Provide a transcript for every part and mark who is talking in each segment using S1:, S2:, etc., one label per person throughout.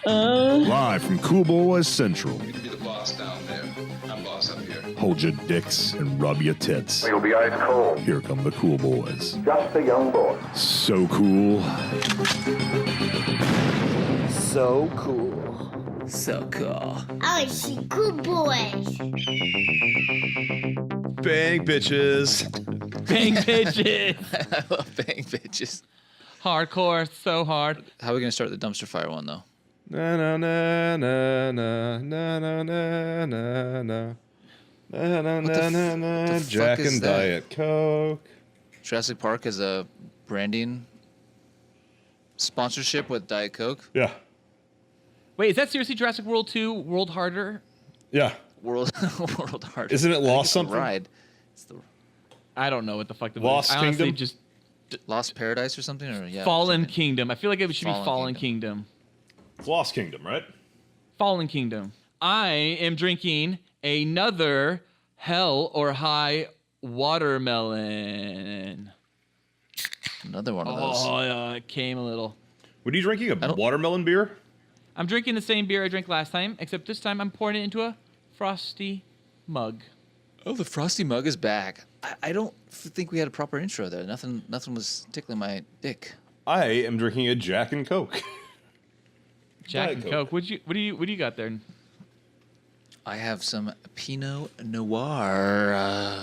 S1: Live from Cool Boys Central.
S2: You can be the boss down there. I'm boss up here.
S1: Hold your dicks and rub your tits.
S3: You'll be ice cold.
S1: Here come the Cool Boys.
S3: Just a young boy.
S1: So cool.
S4: So cool. So cool.
S5: I see cool boys.
S1: Bang, bitches.
S6: Bang bitches.
S4: I love bang bitches.
S6: Hardcore, so hard.
S4: How are we going to start the dumpster fire one, though?
S1: Na na na na na na na na na na. Na na na na na. Jack
S4: is
S1: and
S4: that?
S1: Diet Coke.
S4: Jurassic Park is a branding sponsorship with Diet Coke.
S1: Yeah.
S6: Wait, is that seriously Jurassic World 2, World Harder?
S1: Yeah.
S4: World Hard.
S1: Isn't it
S4: I think
S1: Lost
S4: it's the
S1: something?
S4: Ride. It's the
S6: I don't know what the fuck the
S1: Lost
S6: I honestly
S1: Kingdom?
S6: just
S4: Lost Paradise or something? Or yeah.
S6: Fallen
S4: something.
S6: Kingdom. I feel like it should be
S4: Fallen
S6: Fallen Kingdom.
S1: It's Lost Kingdom, right?
S6: Fallen Kingdom. I am drinking another Hell or High watermelon.
S4: Another one of those.
S6: Oh, yeah, it came a little.
S1: What are you drinking? A
S4: don't-
S1: watermelon beer?
S6: I'm drinking the same beer I drank last time, except this time I'm pouring it into a frosty mug.
S4: Oh, the Frosty Mug is back. I don't think we had a proper intro there. Nothing was tickling my dick.
S1: I am drinking a Jack and Coke.
S6: Jack
S1: Diet
S6: and
S1: Coke.
S6: Coke. What do you got there?
S4: I have some Pinot Noir.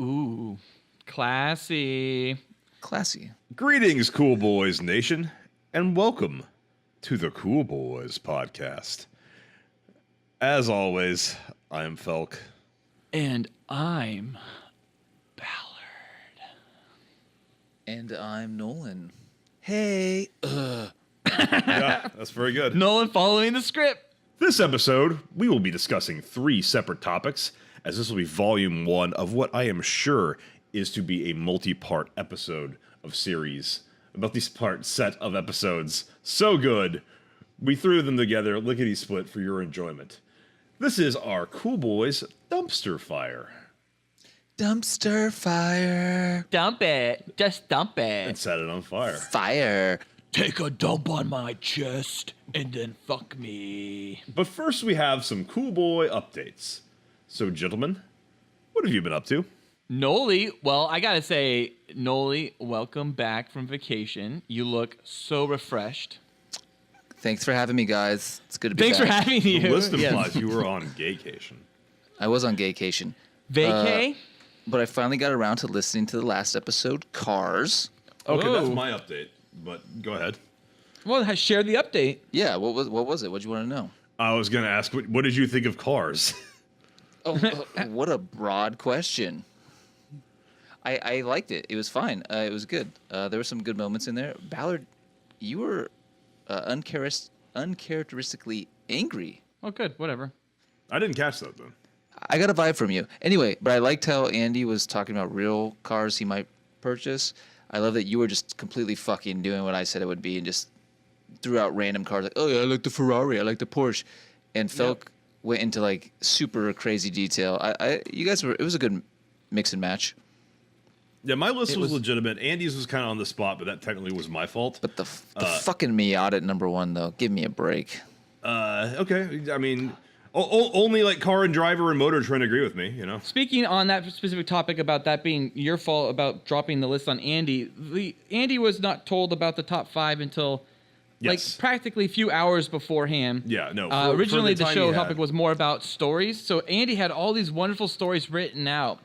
S6: Ooh, classy.
S4: Classy.
S1: Greetings, Cool Boys Nation, and welcome to the Cool Boys Podcast. As always, I am Felk.
S6: And I'm Ballard.
S4: And I'm Nolan. Hey.
S1: Yeah, that's very good.
S6: Nolan following the script.
S1: This episode, we will be discussing 3 separate topics, as this will be volume 1 of what I am sure is to be a multi-part episode of series. A multi-part set of episodes. So good. We threw them together, lickety-split, for your enjoyment. This is our Cool Boys Dumpster Fire.
S4: Dumpster fire.
S6: Dump it. Just dump
S1: And
S6: it.
S1: set it on fire.
S4: Fire.
S6: Take a dump on my chest and then fuck me.
S1: But first we have some Cool Boy updates. So, gentlemen, what have you been up to?
S6: Noli, well, I gotta say, Noli, welcome back from vacation. You look so refreshed.
S4: Thanks for having me, guys. It's good to be
S6: Thanks for
S4: back.
S6: having you.
S1: The list
S6: Yes.
S1: implies you were on gaycation.
S4: I was on gaycation.
S6: Vacay?
S4: But I finally got around to listening to the last episode, Cars.
S1: Okay, that's
S6: Whoa.
S1: my update, but go ahead.
S6: Well, share the update.
S4: Yeah, what was it? What'd you want to know?
S1: I was going to ask, what did you think of Cars?
S4: Oh, what a broad question. I liked it. It was fine. It was good. There were some good moments in there. Ballard, you were uncharacteristically angry.
S6: Oh, good. Whatever.
S1: I didn't catch that, then.
S4: I got a vibe from you. Anyway, but I liked how Andy was talking about real cars he might purchase. I love that you were just completely fucking doing what I said it would be and just threw out random cars like, oh yeah, I like the Ferrari, I like the Porsche. And Felk went into like super crazy detail. You guys were, it was a good mix and match.
S1: Yeah, my list was legitimate. Andy's was kind of on the spot, but that technically was my fault.
S4: But the fucking Miata at number 1 though, give me a break.
S1: Okay, I mean, only like car and driver and motor trying to agree with me, you know?
S6: Speaking on that specific topic about that being your fault about dropping the list on Andy, Andy was not told about the top 5 until like
S1: Yes.
S6: practically a few hours beforehand.
S1: Yeah, no.
S6: Originally, the
S1: time
S6: show
S1: he had-
S6: topic was more about stories. So Andy had all these wonderful stories written out,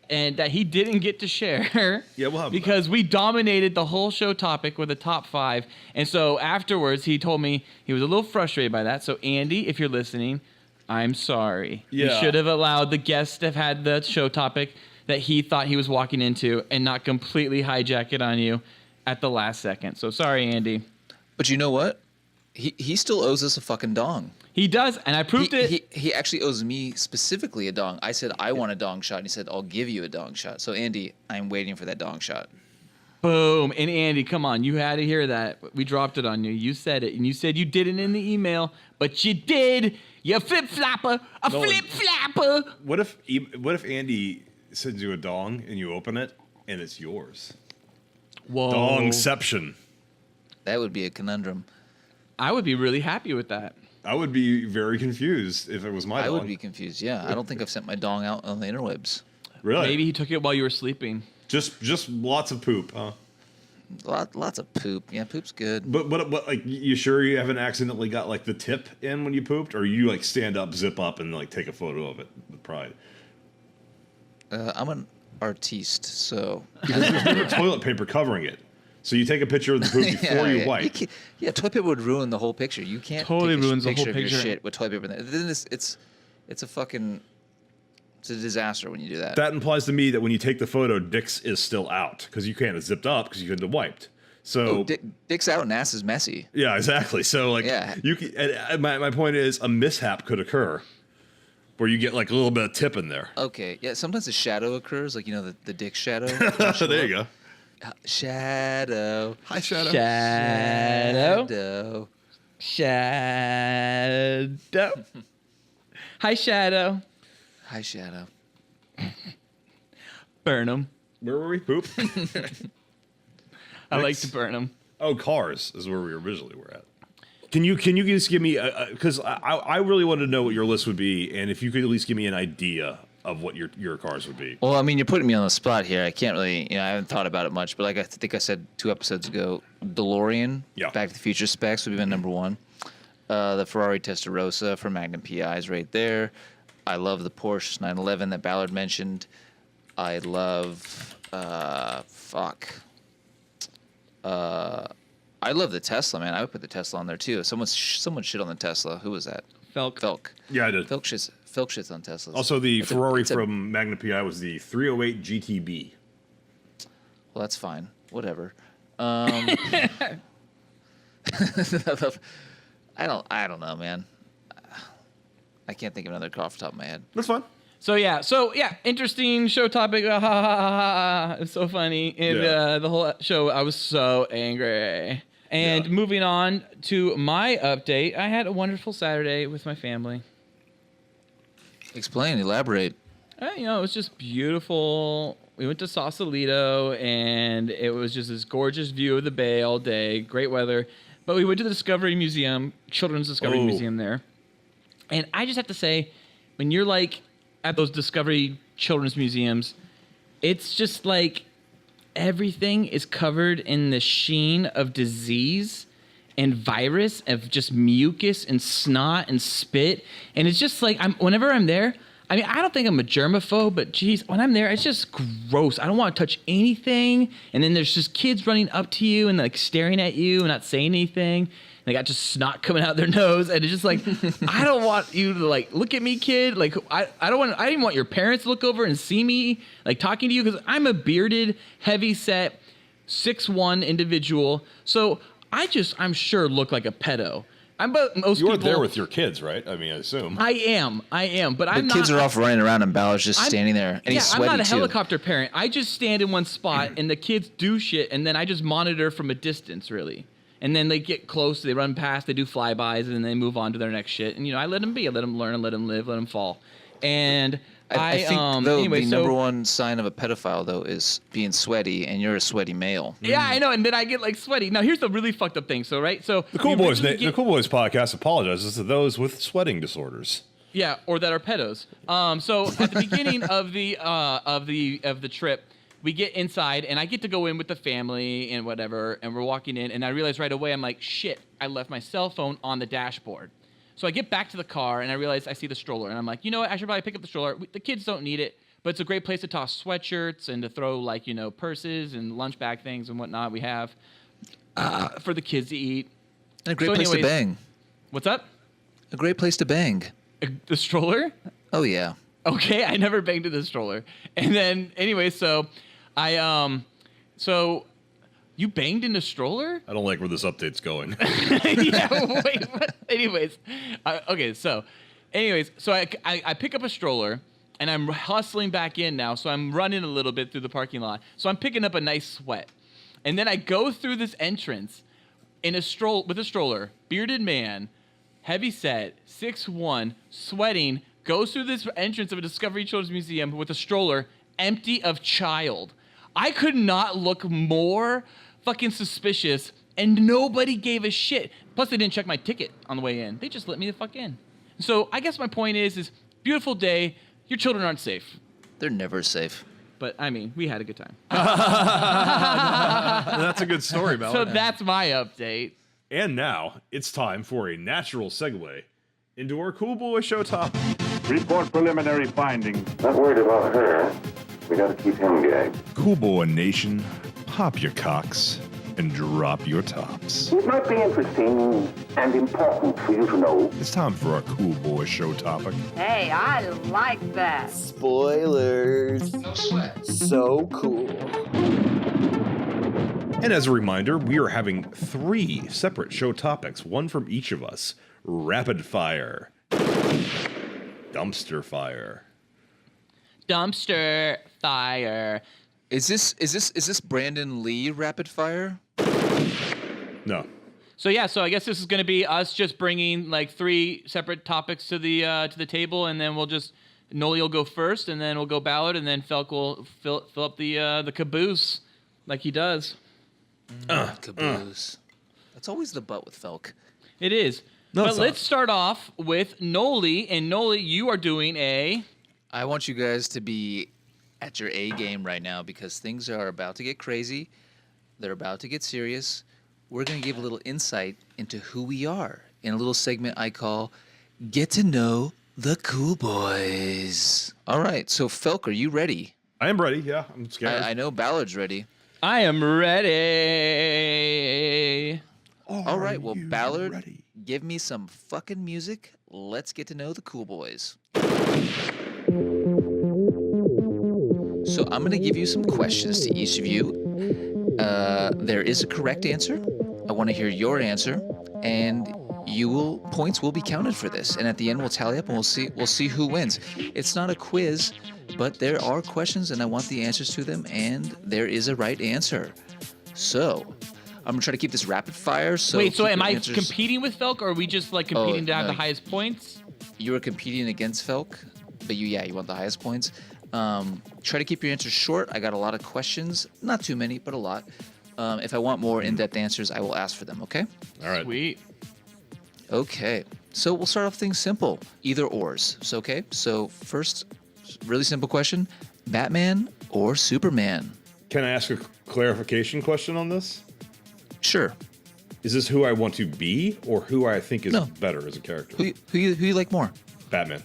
S6: and that he didn't get to share.
S1: Yeah, we'll have
S6: because we dominated the whole show topic with the top 5. And so afterwards, he told me he was a little frustrated by that. So Andy, if you're listening, I'm sorry. You
S1: Yeah.
S6: should have allowed the guest to have had the show topic that he thought he was walking into, and not completely hijack it on you at the last second. So sorry, Andy.
S4: But you know what? He still owes us a fucking dong.
S6: He does, and I proved it.
S4: He actually owes me specifically a dong. I said I want a dong shot, and he said I'll give you a dong shot. So Andy, I'm waiting for that dong shot.
S6: Boom. And Andy, come on, you had to hear that. We dropped it on you. You said it, and you said you didn't in the email, but you did. You flip-flopper, flip-flopper.
S1: What if Andy sends you a dong and you open it and it's yours?
S6: Whoa.
S1: Dongception.
S4: That would be a conundrum.
S6: I would be really happy with that.
S1: I would be very confused if it was my
S4: I
S1: dong.
S4: would be confused. Yeah, I don't think I've sent my dong out on the interwebs.
S1: Really?
S6: Maybe he took it while you were sleeping.
S1: Just lots of poop, huh?
S4: Lots of poop. Yeah, poop's good.
S1: But like, you sure you haven't accidentally got like the tip in when you pooped, or you like stand up, zip up, and like take a photo of it with pride?
S4: I'm an artiste, so
S1: There's toilet paper covering it, so you take a picture of the poop before you wipe.
S4: toilet paper would ruin the whole picture. You can't
S6: Totally
S4: take a
S6: ruins the whole
S4: picture of your
S6: picture.
S4: shit with toilet paper in there. Then it's a fucking it's a disaster when you do that.
S1: That implies to me that when you take the photo, Dick's is still out because you can't have zipped up because you couldn't have wiped. So
S4: Dick's out and ass is messy.
S1: yeah, exactly. So like,
S4: Yeah.
S1: you can, and my point is, a mishap could occur where you get like a little bit of tip in there.
S4: Okay, yeah. Sometimes a shadow occurs, like the dick shadow.
S1: There you go.
S4: Shadow.
S1: Hi, Shadow.
S6: Shadow. Shadow. Hi, Shadow.
S4: Hi, Shadow.
S6: Burn them.
S1: Where were we? Poop.
S6: I like to burn them.
S1: Oh, cars is where we originally were at. Can you just give me because I really wanted to know what your list would be, and if you could at least give me an idea of what your cars would be.
S4: Well, I mean, you're putting me on the spot here. I can't really, I haven't thought about it much, but like I think I said 2 episodes ago, DeLorean,
S1: Yeah.
S4: Back to the Future specs would be my number one. The Ferrari Testarossa from Magnum PI is right there. I love the Porsche 911 that Ballard mentioned. I love, I love the Tesla, man. I would put the Tesla on there too. Someone shit on the Tesla. Who was that?
S6: Felk.
S1: Yeah, I did.
S4: Felk shits on Teslas.
S1: Also, the
S4: It's a-
S1: Ferrari
S4: it's a-
S1: from Magnum PI was the 308 GTB.
S4: Well, that's fine. Whatever. I don't know, man. I can't think of another car off the top of my head.
S1: That's fine.
S6: So yeah, interesting show topic. It's so funny. And
S1: Yeah.
S6: the whole show, I was so angry. And
S1: Yeah.
S6: moving on to my update, I had a wonderful Saturday with my family.
S4: Explain, elaborate.
S6: It was just beautiful. We went to Sausalito, and it was just this gorgeous view of the bay all day. Great weather. But we went to the Discovery Museum, Children's Discovery Museum there. And I just have to say, when you're like at those Discovery Children's Museums, it's just like everything is covered in the sheen of disease and virus, of just mucus and snot and spit. And it's just like, whenever I'm there, I mean, I don't think I'm a germaphobe, but geez, when I'm there, it's just gross. I don't want to touch anything. And then there's just kids running up to you and like staring at you and not saying anything. They got just snot coming out their nose, and it's just like, I don't want you to like look at me, kid. Like I didn't even want your parents to look over and see me like talking to you, because I'm a bearded, heavy-set, 6'1" individual. So I'm sure look like a pedo. But most
S1: You
S6: people,
S1: weren't there with your kids, right? I mean, I assume.
S6: I am, but I'm
S4: The
S6: not.
S4: kids are off running around, and Ballard's just standing there, and he's sweaty
S6: I'm not a
S4: too.
S6: helicopter parent. I just stand in one spot, and the kids do shit, and then I just monitor from a distance, really. And then they get close, they run past, they do flybys, and then they move on to their next shit. And I let them be, I let them learn, I let them live, let them fall. And
S4: I think though
S6: anyway,
S4: the
S6: so,
S4: number one sign of a pedophile though is being sweaty, and you're a sweaty male.
S6: Yeah, I know, and then I get like sweaty. Now here's the really fucked up thing. So
S1: The Cool Boys podcast apologizes to those with sweating disorders.
S6: Yeah, or that are pedos. So at the beginning of the trip, we get inside, and I get to go in with the family and whatever, and we're walking in, and I realize right away, I'm like, shit, I left my cell phone on the dashboard. So I get back to the car, and I realize I see the stroller, and I'm like, you know what, I should probably pick up the stroller. The kids don't need it, but it's a great place to toss sweatshirts and to throw, like, purses and lunch bag things and whatnot we have for the kids to eat.
S4: And a great place to bang.
S6: What's up?
S4: A great place to bang.
S6: The stroller?
S4: Oh yeah.
S6: Okay, I never banged in the stroller. And then, anyway, so so you banged in the stroller?
S1: I don't like where this update's going.
S6: Yeah, wait, what? Anyways, so I pick up a stroller, and I'm hustling back in now, so I'm running a little bit through the parking lot. So I'm picking up a nice sweat. And then I go through this entrance with a stroller, bearded man, heavy set, 6'1", sweating, goes through this entrance of a Discovery Children's Museum with a stroller empty of child. I could not look more fucking suspicious, and nobody gave a shit. Plus, they didn't check my ticket on the way in. They just let me the fuck in. So I guess my point is beautiful day. Your children aren't safe.
S4: They're never safe.
S6: But, I mean, we had a good time.
S1: That's a good story, Ballard.
S6: So that's my update.
S1: And now it's time for a natural segue into our Cool Boy Show topic.
S3: Report preliminary findings.
S7: Not worried about her. We gotta keep him gagged.
S1: Cool Boy Nation, pop your cocks and drop your tops.
S7: It might be interesting and important for you to know.
S1: It's time for our Cool Boy Show topic.
S8: Hey, I like that.
S9: Spoilers.
S2: No sweat.
S9: So cool.
S1: And as a reminder, we are having 3 separate show topics, one from each of us. Rapid fire. Dumpster fire.
S6: Dumpster fire.
S4: Is this Brandon Lee rapid fire?
S1: No.
S6: So I guess this is going to be us just bringing like 3 separate topics to the table, and then we'll just Noli will go first, and then we'll go Ballard, and then Felk will fill up the caboose like he does.
S4: Caboose. That's always the butt with Felk.
S6: It is.
S1: No,
S6: but
S1: it's
S6: let's
S1: not.
S6: start off with Noli, and Noli, you are doing a.
S4: I want you guys to be at your A game right now because things are about to get crazy. They're about to get serious. We're going to give a little insight into who we are in a little segment I call Get to Know the Cool Boys. All right, so Felk, are you ready?
S1: I am ready, yeah. I'm scared.
S4: I know Ballard's ready.
S6: I am ready.
S4: All right, well, Ballard, give me some fucking music. Let's get to know the Cool Boys. So I'm going to give you some questions to each of you. There is a correct answer. I want to hear your answer, and points will be counted for this. And at the end, we'll tally up and we'll see who wins. It's not a quiz, but there are questions, and I want the answers to them, and there is a right answer. So I'm gonna try to keep this rapid fire. So
S6: Wait, so
S4: keep
S6: am
S4: your
S6: I
S4: answers-
S6: competing with Felk, or are we just like competing to have
S4: no.
S6: the highest points?
S4: You are competing against Felk, but you want the highest points. Try to keep your answers short. I got a lot of questions, not too many, but a lot. If I want more in-depth answers, I will ask for them. Okay?
S1: All right.
S6: Sweet.
S4: Okay. So we'll start off things simple, either ors. So okay. So first, really simple question: Batman or Superman?
S1: Can I ask a clarification question on this?
S4: Sure.
S1: Is this who I want to be or who I think is
S4: No.
S1: better as a character?
S4: Who you like more?
S1: Batman.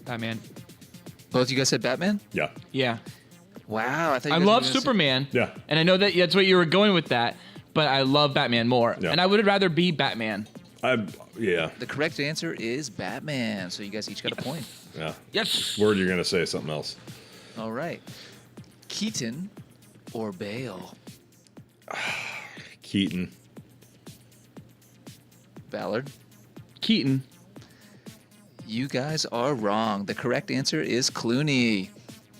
S6: Batman.
S4: Both you guys said Batman?
S1: Yeah.
S6: Yeah.
S4: Wow. I thought you
S6: I
S4: guys were
S6: love
S4: gonna say-
S6: Superman.
S1: Yeah.
S6: And I know that that's what you were going with that, but I love Batman more.
S1: Yeah.
S6: And I would rather be Batman.
S1: Yeah.
S4: The correct answer is Batman. So you guys each got a point.
S1: Yeah.
S6: Yes.
S1: Word, you're gonna say something else.
S4: All right. Keaton or Bale?
S1: Keaton.
S4: Ballard?
S6: Keaton.
S4: You guys are wrong. The correct answer is Clooney.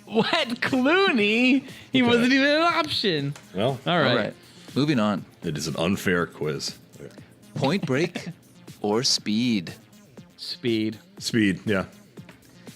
S6: What? Clooney? He
S1: Okay.
S6: wasn't even an option.
S1: Well,
S6: All right.
S4: All right. Moving on.
S1: it is an unfair quiz.
S4: Point Break or Speed?
S6: Speed.
S1: Speed. Yeah.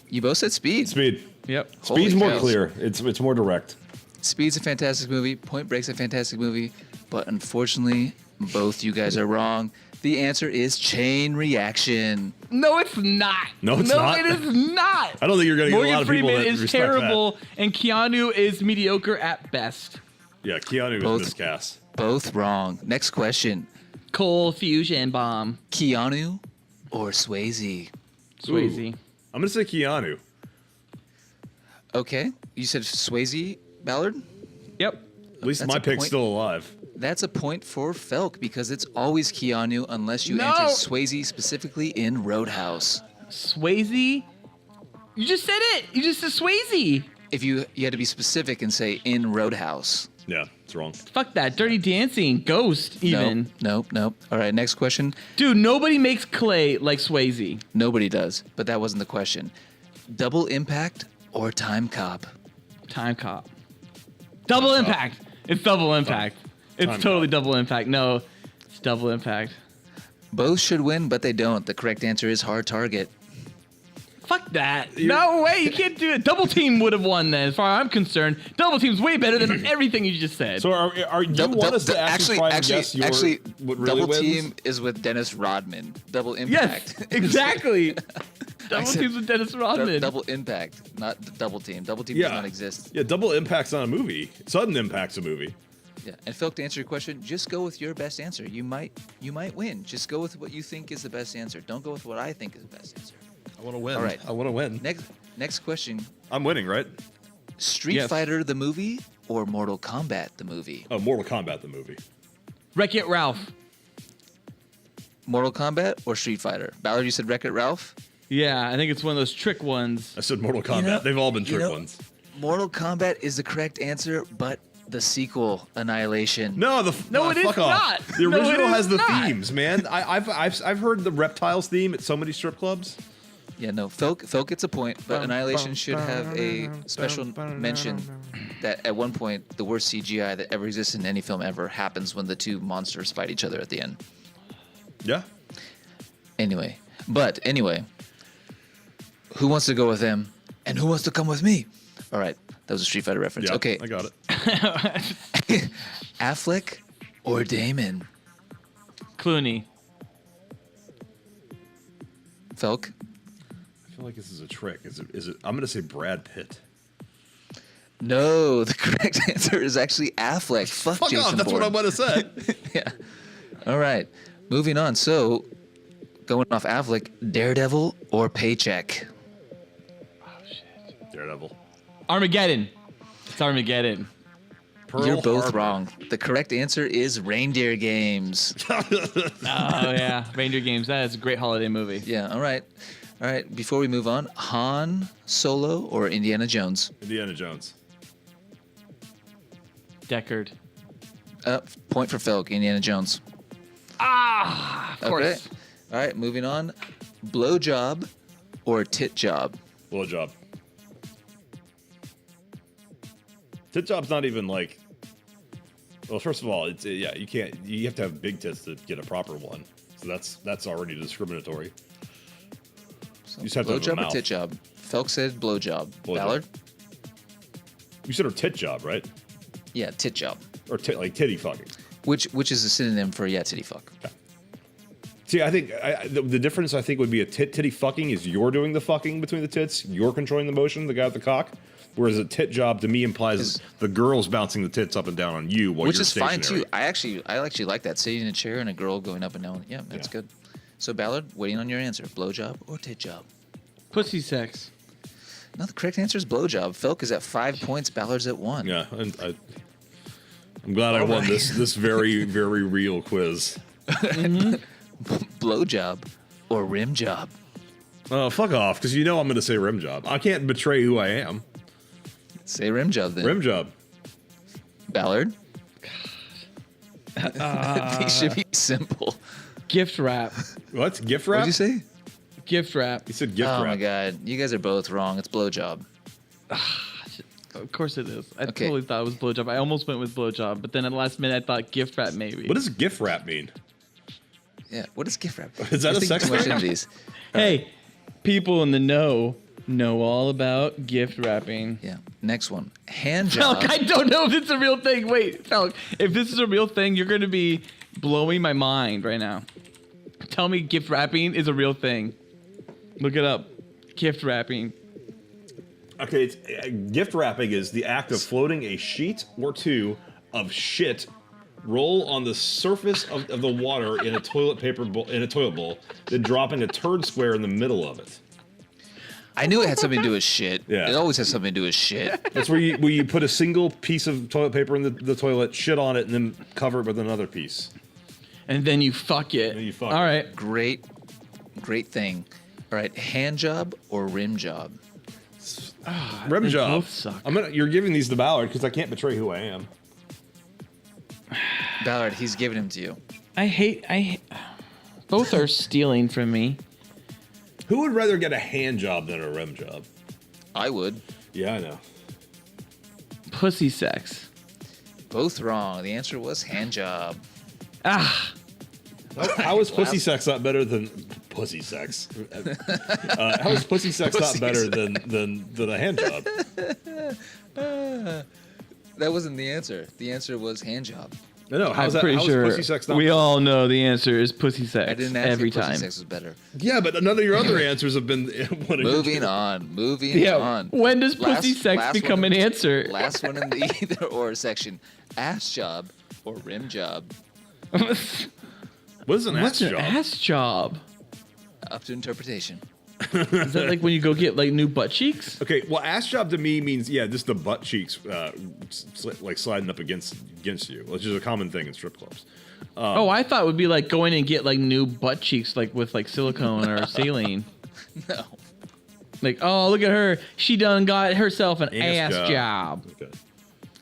S4: You both said Speed.
S1: Speed.
S6: Yep.
S4: Holy
S1: Speed's more
S4: cows.
S1: clear. It's more direct.
S4: Speed's a fantastic movie. Point Break's a fantastic movie. But unfortunately, both you guys are wrong. The answer is Chain Reaction.
S6: No, it's not.
S1: No, it's not.
S6: No, it is not.
S1: I don't think you're gonna get a
S6: Morgan
S1: lot of people
S6: Freeman
S1: that
S6: is
S1: respect
S6: terrible, and Keanu is mediocre at best.
S1: that. Yeah, Keanu
S4: Both.
S1: is miscast.
S4: Both wrong. Next question.
S6: Cold fusion bomb.
S4: Keanu or Swayze?
S6: Swayze.
S1: I'm gonna say Keanu.
S4: Okay. You said Swayze, Ballard?
S6: Yep.
S1: At least
S4: That's
S1: my
S4: a
S1: pick's
S4: point.
S1: still alive.
S4: That's a point for Felk because it's always Keanu unless you
S6: No.
S4: enter Swayze specifically in Roadhouse.
S6: Swayze? You just said it. You just said Swayze.
S4: If you had to be specific and say in Roadhouse.
S1: Yeah, it's wrong.
S6: Fuck that. Dirty Dancing. Ghost, even.
S4: Nope. All right, next question.
S6: Dude, nobody makes clay like Swayze.
S4: Nobody does, but that wasn't the question. Double Impact or Time Cop?
S6: Time Cop. Double Impact. It's Double Impact. It's
S1: Time
S6: totally
S1: Cop.
S6: Double Impact. No, it's Double Impact.
S4: Both should win, but they don't. The correct answer is Hard Target.
S6: Fuck that. No way, you can't do it. Double Team would have won then, as far as I'm concerned. Double Team's way better than everything you just said.
S1: So are you want us to actually try and guess what really
S4: Double
S1: wins?
S4: Team is with Dennis Rodman. Double Impact.
S6: Yes, exactly. Double Team's with Dennis Rodman.
S4: Double Impact, not Double Team. Double Team does not exist.
S1: Yeah, Double Impact's not a movie. Sudden Impact's a movie.
S4: Yeah, and Phil, to answer your question, just go with your best answer. You might win. Just go with what you think is the best answer. Don't go with what I think is the best answer.
S1: I want to win.
S4: All right.
S1: I want to win.
S4: Next question.
S1: I'm winning, right?
S4: Street Fighter the movie or Mortal Kombat the movie?
S1: Oh, Mortal Kombat the movie.
S6: Wreck-It Ralph.
S4: Mortal Kombat or Street Fighter? Ballard, you said Wreck-It Ralph?
S6: Yeah, I think it's one of those trick ones.
S1: I said Mortal Kombat. They've all been trick ones.
S4: Mortal Kombat is the correct answer, but the sequel, Annihilation.
S1: No,
S6: it is
S1: fuck off.
S6: not.
S1: The
S6: No, it
S1: original
S6: is
S1: has the
S6: not.
S1: themes, man. I've heard the Reptiles theme at so many strip clubs.
S4: Yeah, no, Phil gets a point, but Annihilation should have a special mention that at one point, the worst CGI that ever existed in any film ever happens when the two monsters fight each other at the end.
S1: Yeah.
S4: Anyway, who wants to go with them, and who wants to come with me? All right, that was a Street Fighter reference.
S1: Yeah,
S4: Okay,
S1: I got it.
S4: Affleck or Damon?
S6: Clooney.
S4: Felk?
S1: I feel like this is a trick. Is it? I'm gonna say Brad Pitt.
S4: No, the correct answer is actually Affleck. Fuck Jason
S1: off. That's
S4: Bourne.
S1: what I want to say.
S4: Yeah. All right. Moving on. So, going off Affleck, Daredevil or Paycheck?
S1: Daredevil.
S6: Armageddon. It's Armageddon.
S4: You're both
S1: Harbor.
S4: wrong. The correct answer is Reindeer Games.
S6: Oh, yeah. Reindeer Games. That is a great holiday movie.
S4: Yeah. All right. All right. Before we move on, Han Solo or Indiana Jones?
S1: Indiana Jones.
S6: Deckard.
S4: Point for Felk. Indiana Jones.
S6: Of course.
S4: Okay. All right. Moving on. Blowjob or tit job?
S1: Blowjob. Tit job's not even like. Well, first of all, you can't. You have to have big tits to get a proper one. So that's already discriminatory.
S4: So
S1: You just have to have a
S4: blowjob or
S1: mouth.
S4: tit job? Felk said blowjob.
S1: Blowjob.
S4: Ballard?
S1: You said her tit job, right?
S4: Yeah, tit job.
S1: Or like titty fucking.
S4: Which is a synonym for titty fuck.
S1: See, I think the difference I think would be a titty fucking is you're doing the fucking between the tits, you're controlling the motion, the guy with the cock. Whereas a tit job to me implies the girl's bouncing the tits up and down on you while
S4: Which
S1: you're
S4: is fine
S1: stationary.
S4: too. I actually like that, sitting in a chair and a girl going up and down. Yeah, that's good. So Ballard, waiting on your answer. Blowjob or tit job?
S6: Pussy sex.
S4: No, the correct answer is blowjob. Felk is at 5 points. Ballard's at 1.
S1: Yeah, I'm glad I won this very, very real quiz.
S4: Blowjob or rim job?
S1: Oh, fuck off, because you know I'm going to say rim job. I can't betray who I am.
S4: Say rim job then.
S1: Rim job.
S4: Ballard? These should be simple.
S6: Gift wrap.
S1: What? Gift wrap?
S4: What'd you say?
S6: Gift wrap.
S1: He said gift
S4: Oh
S1: wrap.
S4: my god, you guys are both wrong. It's blowjob.
S6: Of course it is. I
S4: Okay.
S6: totally thought it was blowjob. I almost went with blowjob, but then at the last minute I thought gift wrap maybe.
S1: What does gift wrap mean?
S4: Yeah, what is gift wrap?
S1: Is that
S4: You're
S1: a
S4: thinking
S1: sex
S4: too much
S1: thing?
S4: into these.
S6: Hey, people in the know all about gift wrapping.
S4: Yeah. Next one. Hand job.
S6: Felk, I don't know if it's a real thing. Wait, Felk, if this is a real thing, you're going to be blowing my mind right now. Tell me gift wrapping is a real thing. Look it up. Gift wrapping.
S1: Okay, gift wrapping is the act of floating a sheet or two of shit roll on the surface of the water in a toilet bowl, then dropping a turd square in the middle of it.
S4: I knew it had something to do with shit.
S1: Yeah.
S4: It always has something to do with shit.
S1: That's where you put a single piece of toilet paper in the toilet, shit on it, and then cover it with another piece.
S6: And then you fuck it.
S1: then you fuck
S6: All
S1: it.
S6: right.
S4: Great thing. All right, hand job or rim job?
S1: Rim
S6: They
S1: job.
S6: both suck.
S1: You're giving these to Ballard because I can't betray who I am.
S4: Ballard, he's giving him to you.
S6: I hate. Both are stealing from me.
S1: Who would rather get a hand job than a rim job?
S4: I would.
S1: Yeah, I know.
S6: Pussy sex.
S4: Both wrong. The answer was hand job.
S6: Ah.
S1: How is pussy sex not better than pussy sex. How is pussy sex not better than a hand job?
S4: That wasn't the answer. The answer was hand job.
S1: No,
S6: I'm pretty sure
S1: pussy sex not
S6: we
S1: better?
S6: all know the answer is pussy sex.
S4: I didn't ask
S6: every
S4: if pussy
S6: time.
S4: sex was better.
S1: Yeah, but none of your other answers have been.
S4: Moving on.
S6: When does pussy sex become an answer?
S4: Last one in the either or section. Ass job or rim job.
S1: What is an
S6: What's
S1: ass
S6: an
S1: job?
S6: ass job?
S4: Up to interpretation.
S6: Is that like when you go get like new butt cheeks?
S1: Okay, well, ass job to me means just the butt cheeks, like sliding up against you, which is a common thing in strip clubs.
S6: Oh, I thought it would be like going and get like new butt cheeks, like with like silicone or saline.
S4: No.
S6: Like, oh, look at her. She done got herself an
S1: Ass
S6: ass job.
S1: Okay.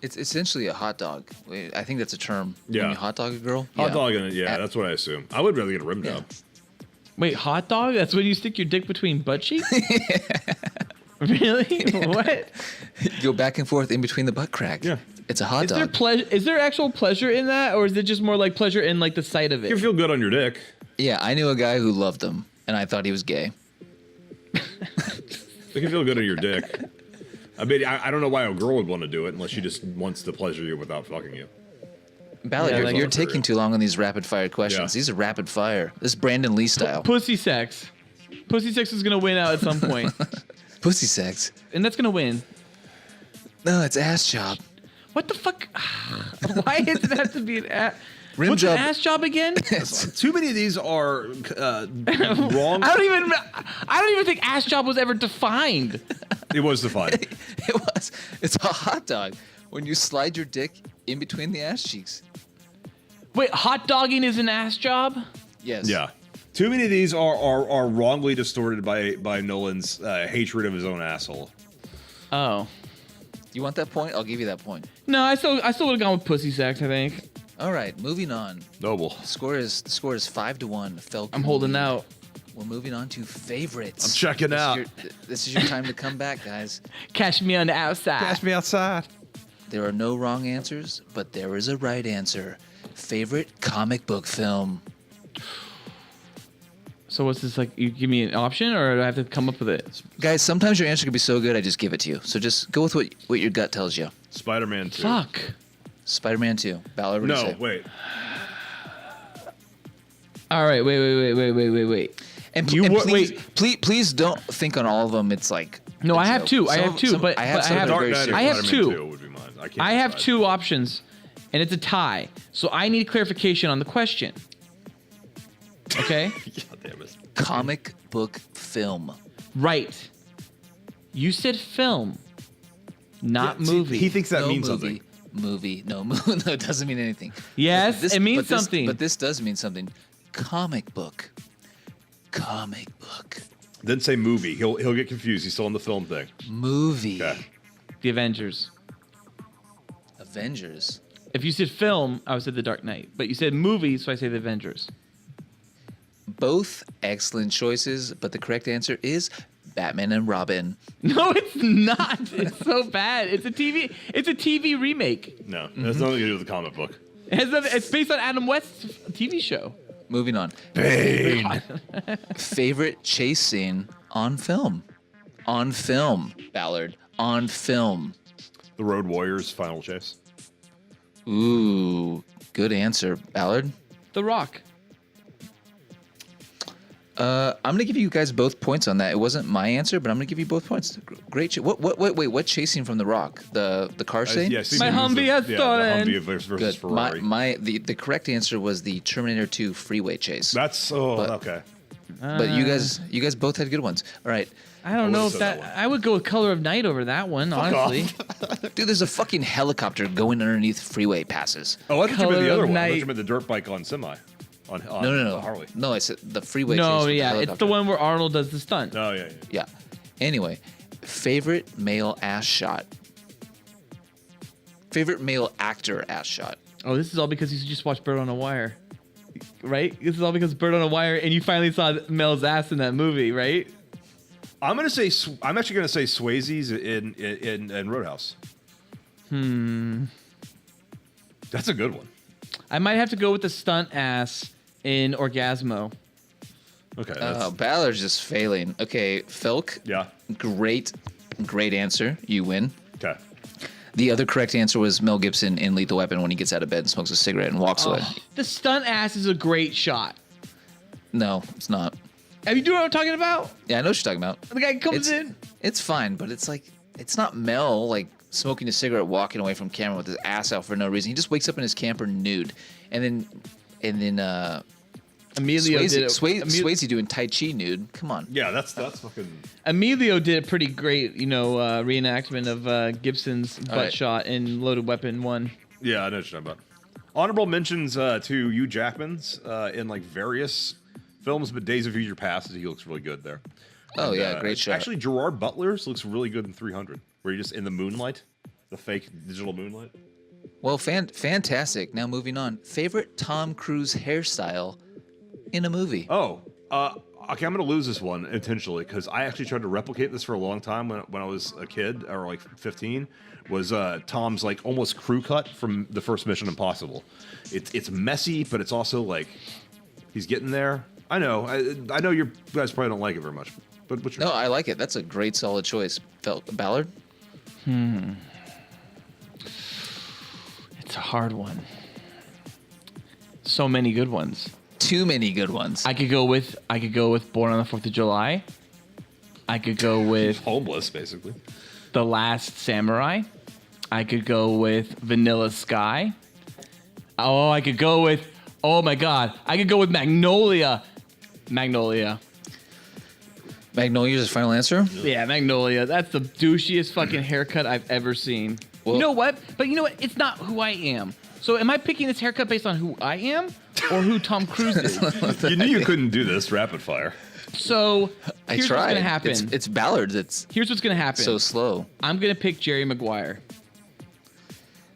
S4: It's essentially a hot dog. Wait, I think that's a term.
S1: Yeah.
S4: When you hot dog a girl?
S1: Hot dog, yeah,
S4: At-
S1: that's what I assume. I would rather get a rim job.
S6: Wait, hot dog? That's when you stick your dick between butt cheeks? Really? What?
S4: Go back and forth in between the butt crack.
S1: Yeah.
S4: It's a hot
S6: Is there
S4: dog.
S6: is there actual pleasure in that, or is it just more like pleasure in like the sight of
S1: You can
S6: it?
S1: feel good on your dick.
S4: Yeah, I knew a guy who loved them, and I thought he was gay.
S1: You can feel good on your dick. I mean, I don't know why a girl would want to do it unless she just wants to pleasure you without fucking you.
S4: Ballard,
S6: Yeah,
S4: you're,
S6: like-
S4: you're taking too long on these rapid fire questions.
S1: Yeah.
S4: These are rapid fire. This is Brandon Lee style.
S6: Pussy sex. Pussy sex is gonna win out at some point,
S4: Pussy sex.
S6: and that's gonna win.
S4: No, it's ass job.
S6: What the fuck? Why does it have to be an ass?
S4: Rim
S6: What's
S4: job.
S6: an ass job again?
S1: Too many of these are wrong.
S6: I don't even think ass job was ever defined.
S1: It was defined.
S4: It was. It's a hot dog when you slide your dick in between the ass cheeks.
S6: Wait, hot dogging is an ass job?
S4: Yes.
S1: Yeah. Too many of these are wrongly distorted by Nolan's hatred of his own asshole.
S6: Oh.
S4: You want that point? I'll give you that point.
S6: No, I still would have gone with pussy sex, I think.
S4: All right, moving on.
S1: Noble.
S4: The score is 5-1. Falcon
S6: I'm holding
S4: lead.
S6: out.
S4: We're moving on to favorites.
S1: I'm checking
S4: This is
S1: out.
S4: this is your time to come back, guys.
S6: Catch me on the outside.
S1: me outside.
S4: There are no wrong answers, but there is a right answer. Favorite comic book film.
S6: So what's this, like, you give me an option, or do I have to come up with it?
S4: Guys, sometimes your answer can be so good, I just give it to you. So just go with what your gut tells you.
S1: Spider-Man 2.
S6: Fuck.
S4: Spider-Man 2. Ballard, what do you
S1: No,
S4: say?
S1: wait.
S6: All right, wait.
S4: And,
S6: You
S4: and
S6: wa-
S4: please don't think on all of them. It's like
S6: No,
S4: a
S6: I have
S4: joke.
S6: two. I
S4: Some
S6: have
S4: of-
S6: two,
S4: some-
S6: but
S4: I have
S6: but
S4: some
S6: I have
S4: that are
S1: Dark
S4: very
S1: Knight or
S4: serious.
S6: I have
S1: Spider-Man
S6: two.
S1: 2 would be mine. I can't
S6: I have
S1: decide.
S6: two options, and it's a tie. So I need clarification on the question. Okay?
S1: God damn it.
S4: Comic book film.
S6: Right. You said film, not
S1: Yeah, see,
S6: movie.
S1: he thinks that
S4: no
S1: means
S4: movie.
S1: something.
S4: Movie. No, no, it doesn't mean anything.
S6: Yes, it means
S4: but this-
S6: something.
S4: But this does mean something. Comic book. Comic book.
S1: Then say movie. He'll get confused. He's still on the film thing.
S4: Movie.
S1: Okay.
S6: The Avengers.
S4: Avengers.
S6: If you said film, I would say The Dark Knight. But you said movie, so I say The Avengers.
S4: Both excellent choices, but the correct answer is Batman and Robin.
S6: No, it's not. It's so bad. It's a TV remake.
S1: No, it has nothing to do with the comic book.
S6: It's based on Adam West's TV show.
S4: Moving on.
S1: Bane.
S4: Favorite chase scene on film. On film, Ballard. On film.
S1: The Road Warriors final chase.
S4: Ooh, good answer, Ballard.
S6: The Rock.
S4: I'm gonna give you guys both points on that. It wasn't my answer, but I'm gonna give you both points. Great. What chasing from the Rock? The car scene?
S1: Yeah,
S6: My Humvee has
S1: the
S6: stolen.
S1: Humvee versus
S4: Good.
S1: Ferrari.
S4: The correct answer was the Terminator 2 freeway chase.
S1: That's okay.
S4: But you guys both had good ones. All right,
S6: I don't know
S1: would've
S6: if
S1: said that
S6: that.
S1: one.
S6: I would go with Color of Night over that one, honestly.
S4: dude. There's a fucking helicopter going underneath freeway passes.
S1: Oh, I thought you meant
S6: Color
S1: the other
S6: of
S1: one. I thought you
S6: Night.
S1: meant the dirt bike on semi. On
S4: No.
S1: Harley.
S4: No, I said the freeway. chase
S6: No,
S4: with the
S6: yeah, it's
S4: helicopter.
S6: the one where Arnold does the stunt.
S1: Oh yeah.
S4: Yeah. Anyway, favorite male ass shot. Favorite male actor ass shot.
S6: Oh, this is all because you just watched Bird on a Wire, right? This is all because Bird on a Wire, and you finally saw Mel's ass in that movie, right?
S1: I'm actually gonna say Swayze's in Roadhouse. That's a good one.
S6: I might have to go with the stunt ass in Orgasmo.
S1: Okay.
S4: Ballard's just failing. Okay, Felk.
S1: Yeah.
S4: Great answer. You win.
S1: Okay.
S4: The other correct answer was Mel Gibson in Lethal Weapon when he gets out of bed and smokes a cigarette and walks away.
S6: The stunt ass is a great shot.
S4: No, it's not.
S6: Have you do what I'm talking about?
S4: Yeah, I know what you're talking about.
S6: The guy comes in.
S4: It's fine, but it's like it's not Mel like smoking a cigarette, walking away from camera with his ass out for no reason. He just wakes up in his camper nude, and then
S6: Emilio did it.
S4: Swayze doing Tai Chi nude. Come on.
S1: Yeah, that's fucking.
S6: Emilio did a pretty great, reenactment of Gibson's butt shot in Loaded Weapon 1.
S1: Yeah, I know what you're talking about. Honorable mentions to Hugh Jackman's in like various films, but Days of Future Past, he looks really good there.
S4: Oh,
S1: And,
S4: yeah, great shot.
S1: Actually, Gerard Butler's looks really good in 300, where you're just in the moonlight, the fake digital moonlight.
S4: Well, fantastic. Now moving on. Favorite Tom Cruise hairstyle in a movie?
S1: Oh, okay, I'm going to lose this one intentionally because I actually tried to replicate this for a long time when I was a kid, or like 15, was Tom's like almost crew cut from the first Mission Impossible. It's messy, but it's also like he's getting there. I know you guys probably don't like it very much, but what's your
S4: No, I like it. That's a great, solid choice. Ballard?
S6: It's a hard one. So many good ones.
S4: Too many good ones.
S6: I could go with Born on the 4th of July. I could go with
S1: homeless, basically.
S6: The Last Samurai. I could go with Vanilla Sky. Oh, I could go with Magnolia. Magnolia's
S4: your final answer?
S6: Yeah, Magnolia. That's the douchiest fucking haircut I've ever seen.
S4: Well,
S6: you know what? But you know what? It's not who I am. So am I picking this haircut based on who I am or who Tom Cruise is?
S1: You knew you couldn't do this rapid fire.
S6: So here's what's going to happen.
S4: It's Ballard's.
S6: Here's what's going to happen.
S4: So slow.
S6: I'm going to pick Jerry Maguire.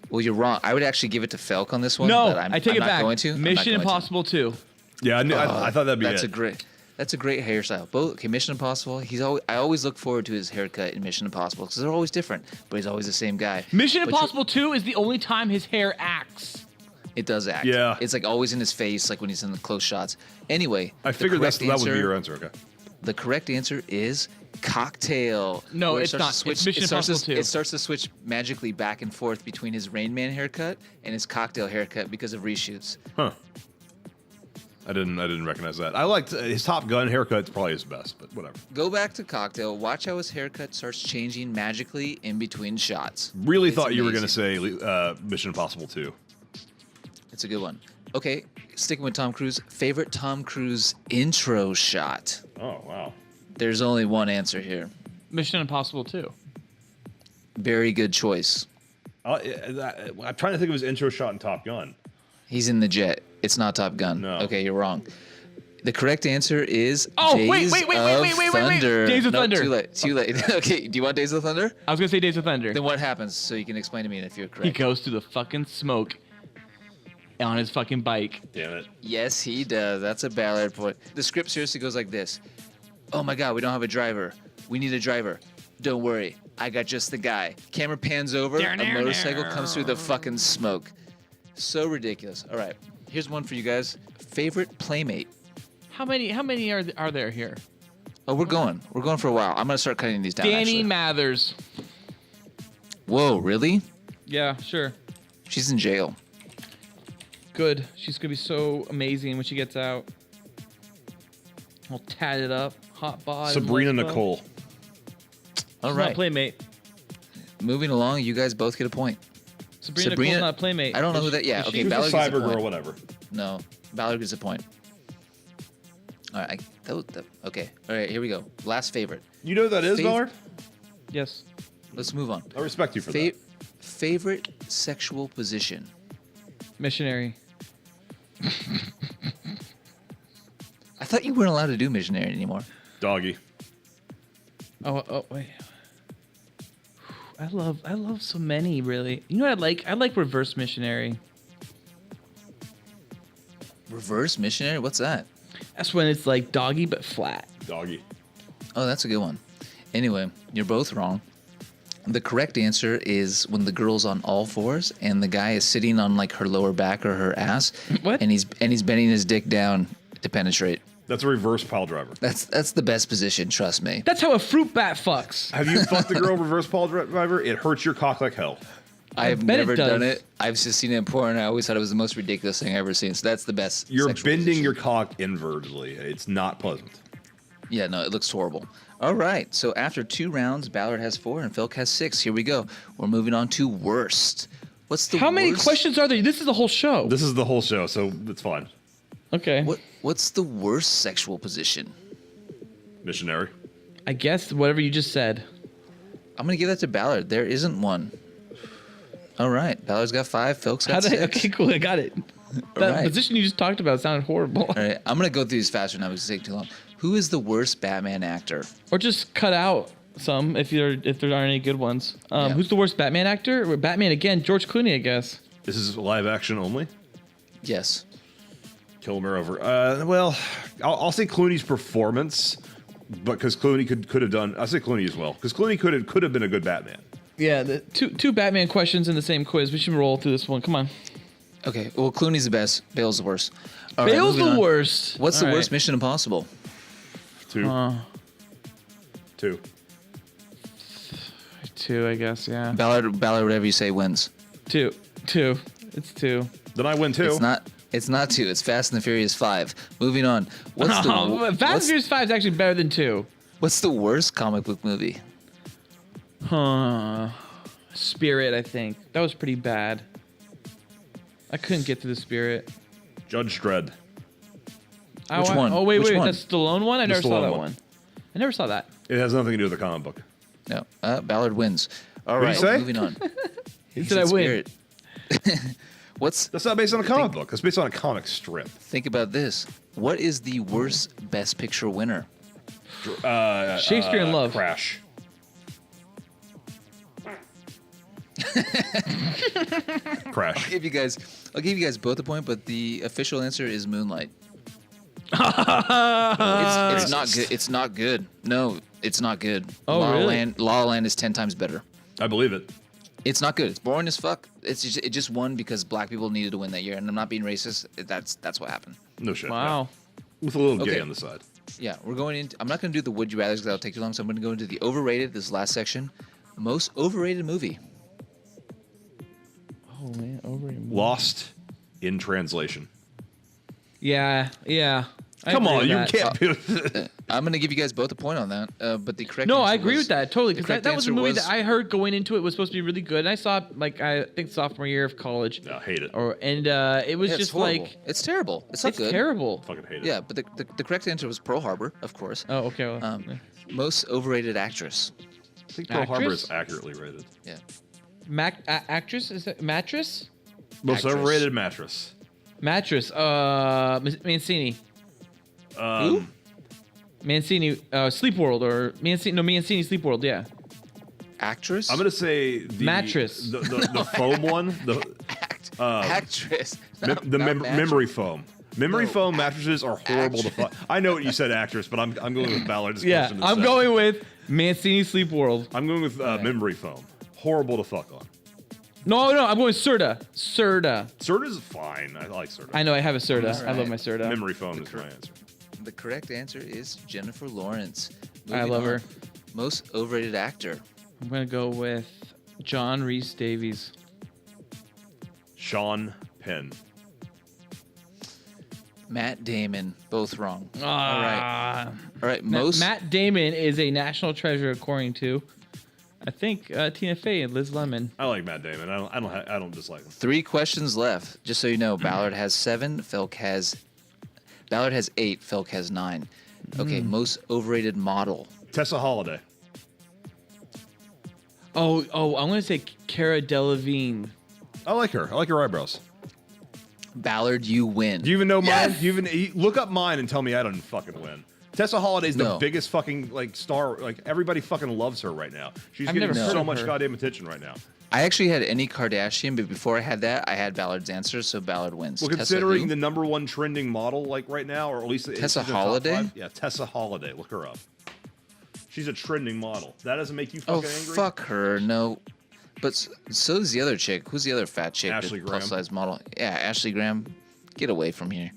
S4: Well, you're wrong. I would actually give it to Felk on this one.
S6: No,
S4: but
S6: I take it
S4: not
S6: back.
S4: Going to.
S6: Mission Impossible 2.
S1: Yeah, I thought that'd be
S4: That's
S1: it.
S4: That's a great hairstyle. Mission Impossible. I always look forward to his haircut in Mission Impossible because they're always different, but he's always the same guy.
S6: Mission Impossible 2 is the only time his hair acts.
S4: It does act.
S1: Yeah.
S4: It's like always in his face, like when he's in the close shots. Anyway,
S1: I figured that would be your answer. Okay.
S4: The correct answer is Cocktail.
S6: No,
S4: where it
S6: it's
S4: starts
S6: not.
S4: to switch-
S6: It's Mission Impossible 2.
S4: It starts to switch magically back and forth between his Rain Man haircut and his Cocktail haircut because of reshoots.
S1: Huh. I didn't recognize that. I liked his Top Gun haircut's probably his best, but whatever.
S4: Go back to Cocktail. Watch how his haircut starts changing magically in between shots.
S1: Really
S4: It's
S1: thought you were going to
S4: amazing.
S1: say Mission Impossible 2.
S4: It's a good one. Okay, sticking with Tom Cruise. Favorite Tom Cruise intro shot?
S1: Oh, wow.
S4: There's only one answer here.
S6: Mission Impossible 2.
S4: Very good choice.
S1: I'm trying to think of his intro shot in Top Gun.
S4: He's in the jet. It's not Top Gun.
S1: No.
S4: Okay, you're wrong. The correct answer is
S6: Oh, wait.
S4: Days of Thunder.
S6: Days of
S4: No,
S6: Thunder.
S4: Too late. Okay, do you want Days of Thunder?
S6: I was going to say Days of Thunder.
S4: Then what happens so you can explain to me if you're
S6: He
S4: correct?
S6: goes through the fucking smoke on his fucking bike.
S1: Damn it.
S4: Yes, he does. That's a Ballard point. The script seriously goes like this. Oh my God, we don't have a driver. We need a driver. Don't worry, I got just the guy. Camera pans over, a motorcycle comes through the fucking smoke. So ridiculous. All right, here's one for you guys. Favorite Playmate?
S6: How many are there here?
S4: Oh, we're going for a while. I'm gonna start cutting these down.
S6: Danny
S4: actually.
S6: Mathers.
S4: Whoa, really?
S6: Yeah, sure.
S4: She's in jail.
S6: Good. She's gonna be so amazing when she gets out. All tatted up, hot bod.
S1: Sabrina Nicole.
S4: All
S6: She's
S4: right.
S6: not a Playmate.
S4: Moving along, you guys both get a point.
S6: Sabrina Nicole's not a Playmate.
S4: I don't know who that. Yeah,
S6: Is
S4: okay.
S6: she?
S1: She was
S4: Ballard
S1: a
S4: gets a
S1: cyber
S4: point.
S1: girl, whatever.
S4: No, Ballard gets a point. All right. Okay. All right. Here we go. Last favorite.
S1: You know who that is,
S4: Fav-
S1: Ballard?
S6: Yes.
S4: Let's move on.
S1: I respect you for that.
S4: Favorite sexual position.
S6: Missionary.
S4: I thought you weren't allowed to do missionary anymore.
S1: Doggy.
S6: Oh wait. I love so many, really. You know what I like? I like reverse missionary.
S4: Reverse missionary? What's that?
S6: That's when it's like doggy but flat.
S1: Doggy.
S4: Oh, that's a good one. Anyway, you're both wrong. The correct answer is when the girl's on all fours and the guy is sitting on like her lower back or her ass.
S6: What?
S4: And he's bending his dick down to penetrate.
S1: That's a reverse pile driver.
S4: That's the best position. Trust me.
S6: That's how a fruit bat fucks.
S1: Have you fucked a girl reverse pile driver? It hurts your cock like hell.
S4: I've
S6: bet it
S4: never
S6: does.
S4: done it. I've just seen it in porn. And I always thought it was the most ridiculous thing I've ever seen. So that's the best.
S1: You're
S4: sexual
S1: bending
S4: position.
S1: your cock invertedly. It's not pleasant.
S4: Yeah, no, it looks horrible. All right, so after 2 rounds, Ballard has 4 and Phil has 6. Here we go. We're moving on to worst. What's the
S6: How many
S4: worst-
S6: questions are there? This is the whole show.
S1: This is the whole show, so it's fine.
S6: Okay.
S4: What's the worst sexual position?
S1: Missionary.
S6: I guess whatever you just said.
S4: I'm gonna give that to Ballard. There isn't one. All right, Ballard's got 5. Phil's got 6.
S6: Okay, cool. I got it. That
S4: right.
S6: position you just talked about sounded horrible.
S4: All right, I'm gonna go through these faster now because it's taking too long. Who is the worst Batman actor?
S6: Or just cut out some if there aren't any good ones.
S4: Yeah.
S6: Who's the worst Batman actor? Or Batman again, George Clooney, I guess.
S1: This is live action only.
S4: Yes.
S1: Kilmer over. Well, I'll say Clooney's performance, but because Clooney could have done. I'll say Clooney as well because Clooney could have been a good Batman.
S6: Yeah, the two Batman questions in the same quiz. We should roll through this one. Come on.
S4: Okay. Well, Clooney's the best. Bale's the worst. All right,
S6: Bale's
S4: moving
S6: the
S4: on.
S6: worst.
S4: What's the
S6: All
S4: worst
S6: right.
S4: Mission Impossible?
S1: 2. 2.
S6: 2, I guess. Yeah.
S4: Ballard, whatever you say wins.
S6: 2. It's 2.
S1: Then I win too.
S4: It's not 2. It's Fast and the Furious 5. Moving on. What's the
S6: Fast and Furious 5 is actually better than 2.
S4: What's the worst comic book movie?
S6: Spirit, I think. That was pretty bad. I couldn't get to the Spirit.
S1: Judge Dredd.
S4: Which one?
S6: Oh, wait.
S4: Which one?
S6: That's Stallone one? I never saw
S1: Stallone
S6: that
S1: one.
S6: one. I never saw that.
S1: It has nothing to do with the comic book.
S4: No. Ballard wins. All
S1: What'd
S4: right.
S1: he say?
S4: Moving on.
S6: He said I win.
S4: Spirit.
S1: That's not based on a comic book. It's based on a comic strip.
S4: Think about this. What is the worst Best Picture winner?
S6: Shakespeare in Love.
S1: Crash. Crash.
S4: I'll give you guys both a point, but the official answer is Moonlight. It's not good. It's not good. No, it's not good.
S6: Oh, really?
S4: La La Land is 10 times better.
S1: I believe it.
S4: It's not good. It's boring as fuck. It just won because black people needed to win that year, and I'm not being racist. That's what happened.
S1: No shit.
S6: Wow.
S1: Yeah. With a little
S4: Okay.
S1: gay on the side.
S4: Yeah, we're going into. I'm not going to do the would you rather because that'll take too long. So I'm going to go into the overrated. This last section, most overrated movie.
S6: Oh, man.
S1: Lost in translation.
S6: Yeah. I
S1: Come
S6: agree
S1: on,
S6: with
S1: you
S6: that.
S1: can't be.
S4: I'm going to give you guys both a point on that. But the correct.
S6: No,
S4: answer
S6: I agree
S4: was-
S6: with that totally
S4: the
S6: because
S4: correct
S6: that was a
S4: answer
S6: movie
S4: was-
S6: that I heard going into it was supposed to be really good. And I saw it I think sophomore year of college.
S1: No, hate it.
S6: It was
S4: Yeah, it's
S6: just
S4: horrible.
S6: like
S4: It's terrible. It's not
S6: it's
S4: good.
S6: terrible.
S1: Fucking hate it.
S4: Yeah, but the correct answer was Pearl Harbor, of course.
S6: Oh, okay. Well,
S4: Most overrated actress.
S1: I think Pearl Harbor
S6: Actress?
S1: is accurately rated.
S4: Yeah.
S6: actress is it mattress?
S1: Most
S4: Actress.
S1: overrated mattress.
S6: Mattress. Mancini.
S4: Who?
S6: Mancini. Sleep World or Mancini Sleep World. Yeah.
S4: Actress.
S1: I'm gonna say the
S6: Mattress.
S1: the foam one.
S4: Actress.
S1: The
S4: Not mattress.
S1: memory foam. Memory
S4: No,
S1: foam mattresses are horrible to fuck. I know what you said, actress, but I'm going with Ballard's
S6: Yeah.
S1: question
S6: I'm
S1: instead.
S6: going with Mancini Sleep World.
S1: I'm going with memory foam. Horrible to fuck on.
S6: No. I'm going Serta. Serta.
S1: Serta's fine. I like Serta.
S6: I know. I have a Serta. I
S4: Alright.
S6: love my Serta.
S1: Memory foam is my answer.
S4: The correct answer is Jennifer Lawrence.
S6: I
S4: Moving
S6: love
S4: on.
S6: her.
S4: Most overrated actor.
S6: I'm gonna go with John Rhys Davies.
S1: Sean Penn.
S4: Matt Damon. Both wrong. All
S6: Ah.
S4: right. Most.
S6: Matt Damon is a national treasure according to, I think, Tina Fey and Liz Lemon.
S1: I like Matt Damon. I don't dislike him.
S4: 3 questions left. Just so you know, Ballard has 7. Ballard has 8. Felk has 9. Okay. Most overrated model.
S1: Tessa Holiday.
S6: Oh, I'm gonna say Cara Delevingne.
S1: I like her. I like her eyebrows.
S4: Ballard, you win.
S1: Do you even know mine? Do you even look up mine and tell me I don't fucking win? Tessa Holiday's the
S4: No.
S1: biggest fucking star. Like everybody fucking loves her right now. She's
S6: I've
S1: getting
S6: never heard
S1: so
S6: of
S1: much
S6: her.
S1: goddamn attention right now.
S4: I actually had any Kardashian, but before I had that, I had Ballard's answer, so Ballard wins.
S1: Well,
S4: Tessa
S1: considering
S4: who?
S1: the number one trending model right now, or at least
S4: Tessa
S1: she's in the top
S4: Holiday?
S1: 5. Yeah, Tessa Holiday. Look her up. She's a trending model. That doesn't make you
S4: Oh,
S1: fucking angry.
S4: fuck her. No. But so is the other chick. Who's the other fat chick?
S1: Ashley
S4: the
S1: Graham.
S4: plus size model. Yeah, Ashley Graham. Get away from here.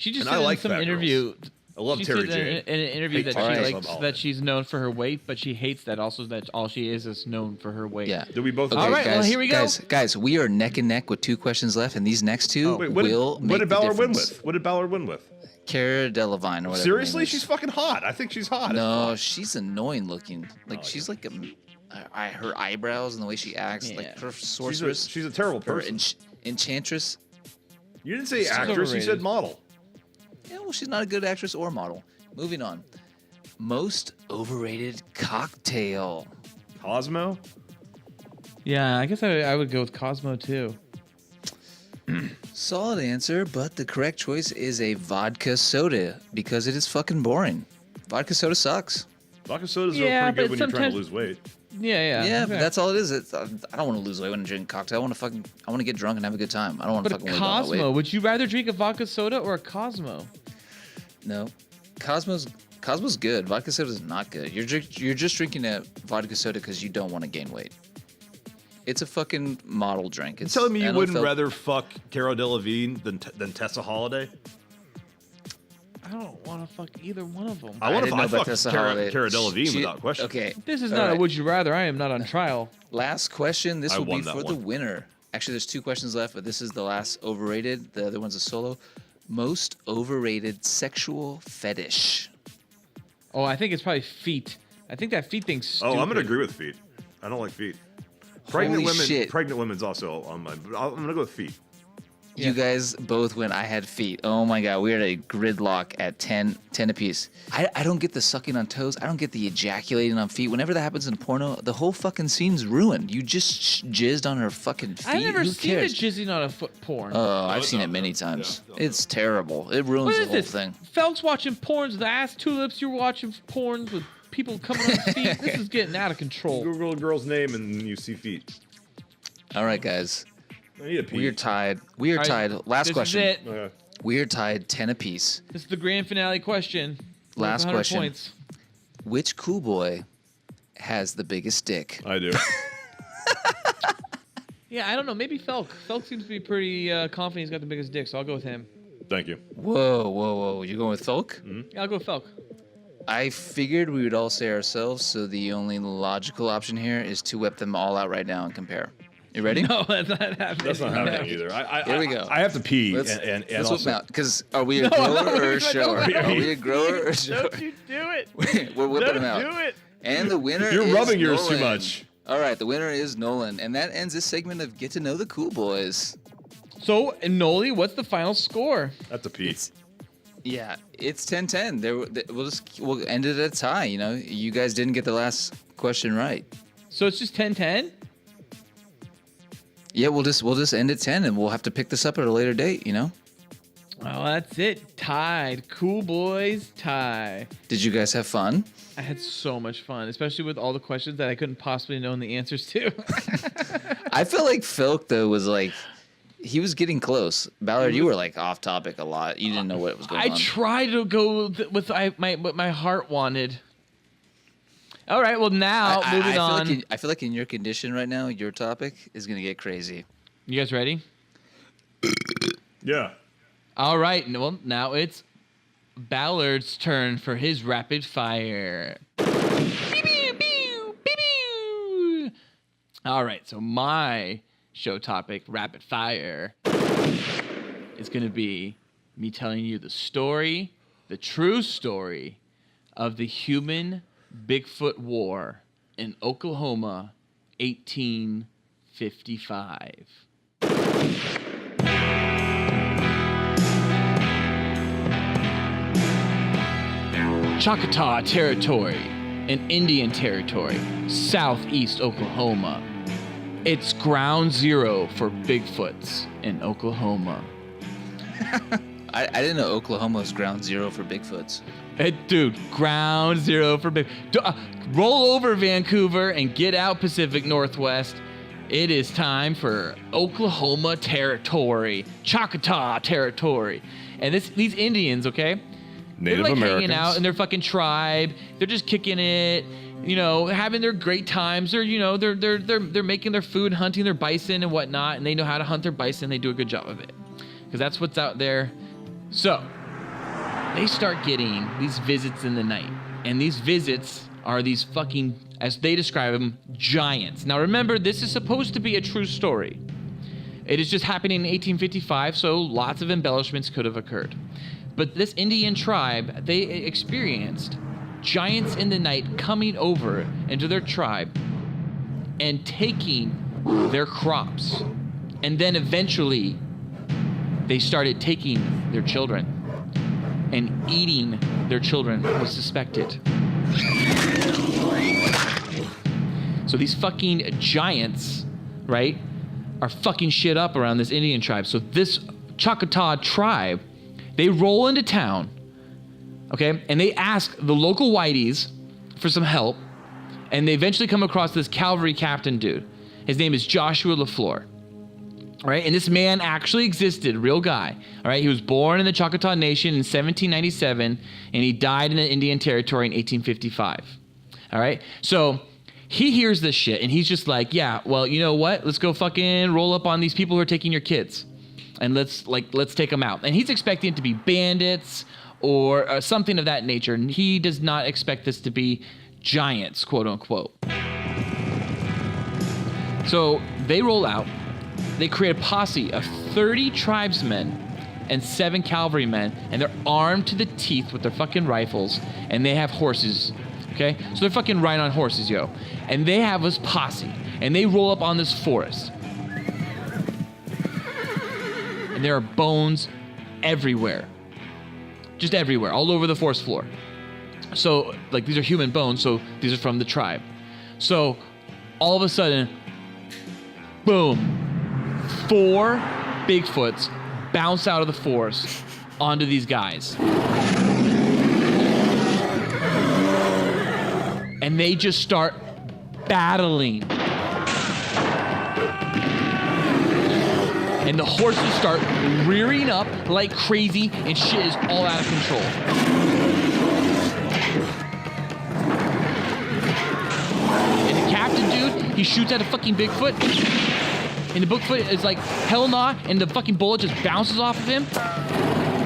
S6: She just
S1: And
S6: said
S1: I like
S6: in some
S1: fat
S6: interview.
S1: I love
S6: She
S1: Terry
S6: said
S1: Jane.
S6: in an interview that
S1: Hate
S6: she
S1: Terry
S6: likes
S1: Jane.
S6: that she's known for her weight, but she hates that also that all she is known for her weight.
S4: Yeah.
S1: Did we both?
S6: All right,
S4: guys,
S6: well, here we go.
S4: Guys, we are neck and neck with 2 questions left, and these next 2
S1: Wait,
S4: will
S1: what
S4: make
S1: did
S4: the
S1: Ballard win
S4: difference.
S1: with? What did Ballard win with?
S4: Cara Delevingne or whatever.
S1: Seriously,
S4: her name
S1: she's
S4: is.
S1: fucking hot. I think she's hot.
S4: No, she's annoying looking. Like she's like her eyebrows and the way she acts,
S6: Yeah.
S4: like her sorceress.
S1: She's a terrible
S4: her
S1: person.
S4: enchantress.
S1: You didn't say actress. You
S6: overrated.
S1: said model.
S4: Yeah, well, she's not a good actress or model. Moving on. Most overrated cocktail.
S1: Cosmo.
S6: Yeah, I guess I would go with Cosmo too.
S4: Solid answer, but the correct choice is a vodka soda because it is fucking boring. Vodka soda sucks.
S1: Vodka sodas
S6: Yeah,
S1: are pretty good
S6: but
S1: when you're trying to
S6: sometimes-
S1: lose weight.
S6: Yeah.
S4: Yeah,
S6: okay.
S4: but that's all it is. I don't want to lose weight when I drink a cocktail. I want to get drunk and have a good time. I don't want to
S6: But a
S4: fucking worry about my
S6: Cosmo,
S4: weight.
S6: would you rather drink a vodka soda or a Cosmo?
S4: No, Cosmo's good. Vodka soda is not good. You're just drinking a vodka soda because you don't want to gain weight. It's a fucking model drink.
S1: You
S4: It's,
S1: telling me
S4: I
S1: you
S4: know
S1: wouldn't
S4: Fel-
S1: rather fuck Cara Delevingne than Tessa Holiday?
S6: I don't want to fuck either one of them.
S1: I want to
S4: didn't know about
S1: fuck
S4: Tessa
S1: Cara
S4: Holiday.
S1: Delevingne
S4: She-
S1: without question.
S4: Okay.
S6: This is
S4: all
S6: not a
S4: right.
S6: would you rather. I am not on trial.
S4: Last question. This
S1: I
S4: will be
S1: won that
S4: for the
S1: one.
S4: winner. Actually, there's 2 questions left, but this is the last overrated. The other one's a solo. Most overrated sexual fetish.
S6: Oh, I think it's probably feet. I think that feet thing's stupid.
S1: Oh, I'm gonna agree with feet. I don't like feet. Pregnant
S4: Holy
S1: women.
S4: shit.
S1: Pregnant women's also on my. But I'm gonna go with feet.
S4: You guys both went. I had feet. Oh my god, we are at a gridlock at 10 apiece. I don't get the sucking on toes. I don't get the ejaculating on feet. Whenever that happens in porno, the whole fucking scene's ruined. You just jizzed on her fucking feet.
S6: I've never
S4: Who
S6: seen
S4: cares?
S6: it jizzing on a foot porn.
S4: Oh, I've seen it many times. It's terrible. It ruins
S6: what
S4: the
S6: is
S4: whole
S6: this?
S4: thing.
S6: Felk's watching porns with ass tulips. You're watching porns with people coming on his feet. This is getting out of control.
S1: Google a girl's name and you see feet.
S4: All right, guys.
S1: I need a pee.
S4: We are tied. We are
S6: All right,
S4: tied. Last
S6: this
S4: question.
S6: Is it.
S1: Okay.
S4: We are tied 10 apiece.
S6: This is the grand finale question.
S4: Last
S6: 100
S4: question.
S6: Points.
S4: Which cool boy has the biggest dick?
S1: I do.
S6: Yeah, I don't know. Maybe Felk. Felk seems to be pretty confident he's got the biggest dick, so I'll go with him.
S1: Thank you.
S4: Whoa. You going with Folk?
S6: Yeah, I'll go with Felk.
S4: I figured we would all say ourselves, so the only logical option here is to whip them all out right now and compare. You ready?
S6: No, that's not happening.
S1: That's not happening either.
S4: Here we go.
S1: I have to pee
S4: Let's,
S1: and
S4: let's whip
S1: also.
S4: them out. Because are we a
S6: No,
S4: grower
S6: no,
S4: or a
S6: no,
S4: shower?
S6: no,
S4: Are we a grower or a shower?
S6: Don't you do it.
S4: We're whipping
S6: Don't
S4: them out.
S6: do it.
S4: And the winner
S1: You're
S4: is
S1: rubbing yours too
S4: Nolan.
S1: much.
S4: All right, the winner is Nolan. And that ends this segment of Get to Know the Cool Boys.
S6: So, Noli, what's the final score?
S1: That's a pee.
S4: Yeah, it's 10-10. We'll end it at a tie, you know? You guys didn't get the last question right.
S6: So it's just 10-10?
S4: Yeah, we'll just end at 10 and we'll have to pick this up at a later date, you know?
S6: Well, that's it. Tied. Cool boys, tie.
S4: Did you guys have fun?
S6: I had so much fun, especially with all the questions that I couldn't possibly know the answers to.
S4: I felt like Felk, though, was like, he was getting close. Ballard, you were like off topic a lot. You didn't know what was going
S6: I
S4: on.
S6: tried to go with what my heart wanted. All right, well, now, moving on.
S4: I feel like in your condition right now, your topic is going to get crazy.
S6: You guys ready?
S1: Yeah.
S6: All right, well, now it's Ballard's turn for his rapid fire. Pew, pew, pew, pew, pew. All right, so my show topic, rapid fire, is going to be me telling you the story, the true story of the Human-Bigfoot War in Oklahoma, 1855. Choctaw Territory, an Indian territory, southeast Oklahoma. It's ground zero for Bigfoots in Oklahoma.
S4: I didn't know Oklahoma was ground zero for Bigfoots.
S6: Hey, dude, ground zero for roll over, Vancouver, and get out, Pacific Northwest. It is time for Oklahoma Territory, Choctaw Territory. And these Indians, okay?
S1: Native
S6: they're like
S1: Americans.
S6: hanging out in their fucking tribe. They're just kicking it, you know, having their great times. They're, you know, they're making their food, hunting their bison and whatnot, and they know how to hunt their bison. They do a good job of it, because that's what's out there. So, they start getting these visits in the night. And these visits are these fucking, as they describe them, giants. Now remember, this is supposed to be a true story. It is just happening in 1855, so lots of embellishments could have occurred. But this Indian tribe, they experienced giants in the night coming over into their tribe and taking their crops. And then eventually, they started taking their children. And eating their children was suspected. So these fucking giants, right, are fucking shit up around this Indian tribe. So this Choctaw tribe, they roll into town, okay, and they ask the local whiteys for some help, and they eventually come across this cavalry captain dude. His name is Joshua LaFleur. All right, and this man actually existed, real guy. All right, he was born in the Choctaw Nation in 1797, and he died in the Indian Territory in 1855. All right, so he hears this shit, and he's just like, yeah, well, you know what? Let's go fucking roll up on these people who are taking your kids, and let's take them out. And he's expecting it to be bandits or something of that nature, and he does not expect this to be giants, quote unquote. So they roll out. They create a posse of 30 tribesmen and 7 cavalrymen, and they're armed to the teeth with their fucking rifles, and they have horses, okay? So they're fucking riding on horses, yo. And they have this posse, and they roll up on this forest. And there are bones everywhere. Just everywhere, all over the forest floor. So, like, these are human bones, so these are from the tribe. So, all of a sudden, boom. 4 Bigfoots bounce out of the forest onto these guys. And they just start battling. And the horses start rearing up like crazy, and shit is all out of control. And the captain dude, he shoots at a fucking Bigfoot. And the Bigfoot is like, hell nah, and the fucking bullet just bounces off of him.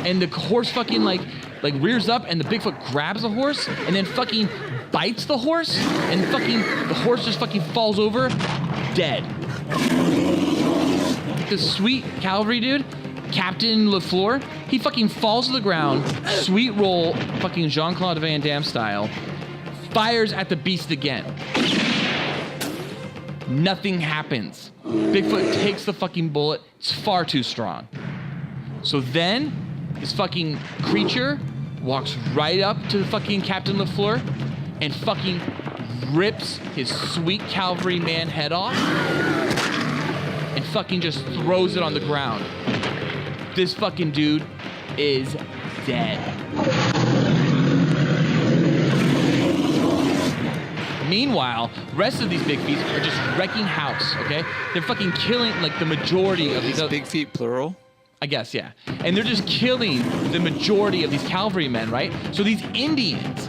S6: And the horse fucking like rears up, and the Bigfoot grabs the horse and then fucking bites the horse, and the horse just fucking falls over, dead. This sweet cavalry dude, Captain LaFleur, he fucking falls to the ground, sweet roll, fucking Jean-Claude Van Damme style, fires at the beast again. Nothing happens. Bigfoot takes the fucking bullet. It's far too strong. So then, this fucking creature walks right up to the fucking Captain LaFleur and fucking rips his sweet cavalry man head off and fucking just throws it on the ground. This fucking dude is dead. Meanwhile, rest of these big feet are just wrecking house, okay? They're fucking killing, like, the majority of these...
S4: Big feet, plural?
S6: I guess, yeah. And they're just killing the majority of these cavalrymen, right? So these Indians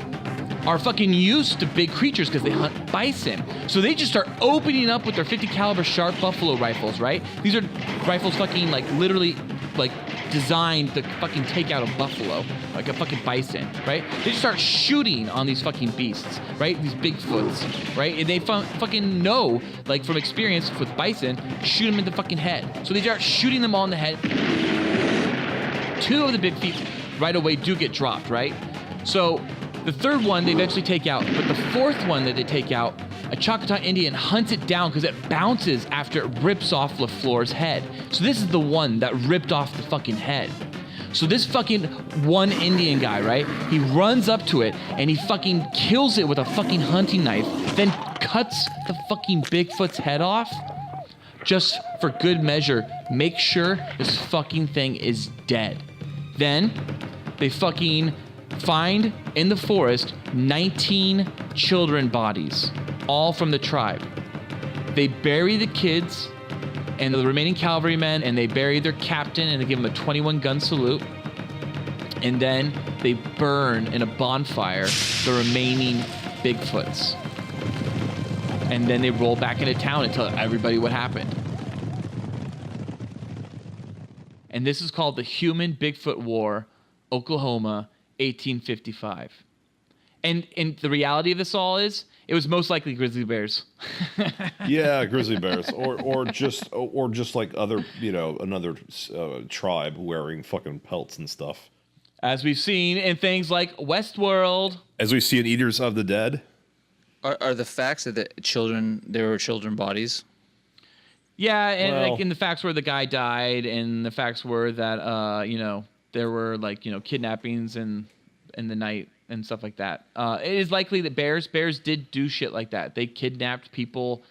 S6: are fucking used to big creatures because they hunt bison. So they just start opening up with their 50 caliber sharp buffalo rifles, right? These are rifles fucking, like, literally, like, designed to fucking take out a buffalo, like a fucking bison, right? They just start shooting on these fucking beasts, right? These Bigfoots, right? And they fucking know, like, from experience with bison, shoot them in the fucking head. So they start shooting them all in the head. 2 of the big feet right away do get dropped, right? So the 3rd one they eventually take out, but the 4th one that they take out, a Choctaw Indian hunts it down because it bounces after it rips off LaFleur's head. So this is the one that ripped off the fucking head. So this fucking one Indian guy, right? He runs up to it and he fucking kills it with a fucking hunting knife, then cuts the fucking Bigfoot's head off. Just for good measure, make sure this fucking thing is dead. Then they fucking find in the forest 19 children bodies, all from the tribe. They bury the kids and the remaining cavalrymen, and they bury their captain, and they give him a 21 gun salute. And then they burn in a bonfire the remaining Bigfoots. And then they roll back into town and tell everybody what happened. And this is called the Human-Bigfoot War, Oklahoma, 1855. And the reality of this all is, it was most likely grizzly bears.
S1: Yeah, grizzly bears, or just like other, another tribe wearing fucking pelts and stuff.
S6: As we've seen in things like Westworld.
S1: As we see in Eaters of the Dead.
S4: Are the facts that there were children bodies?
S6: Yeah, and like in the facts where the guy died, and the facts were that there were kidnappings in the night and stuff like that. It is likely that bears did do shit like that. They kidnapped people.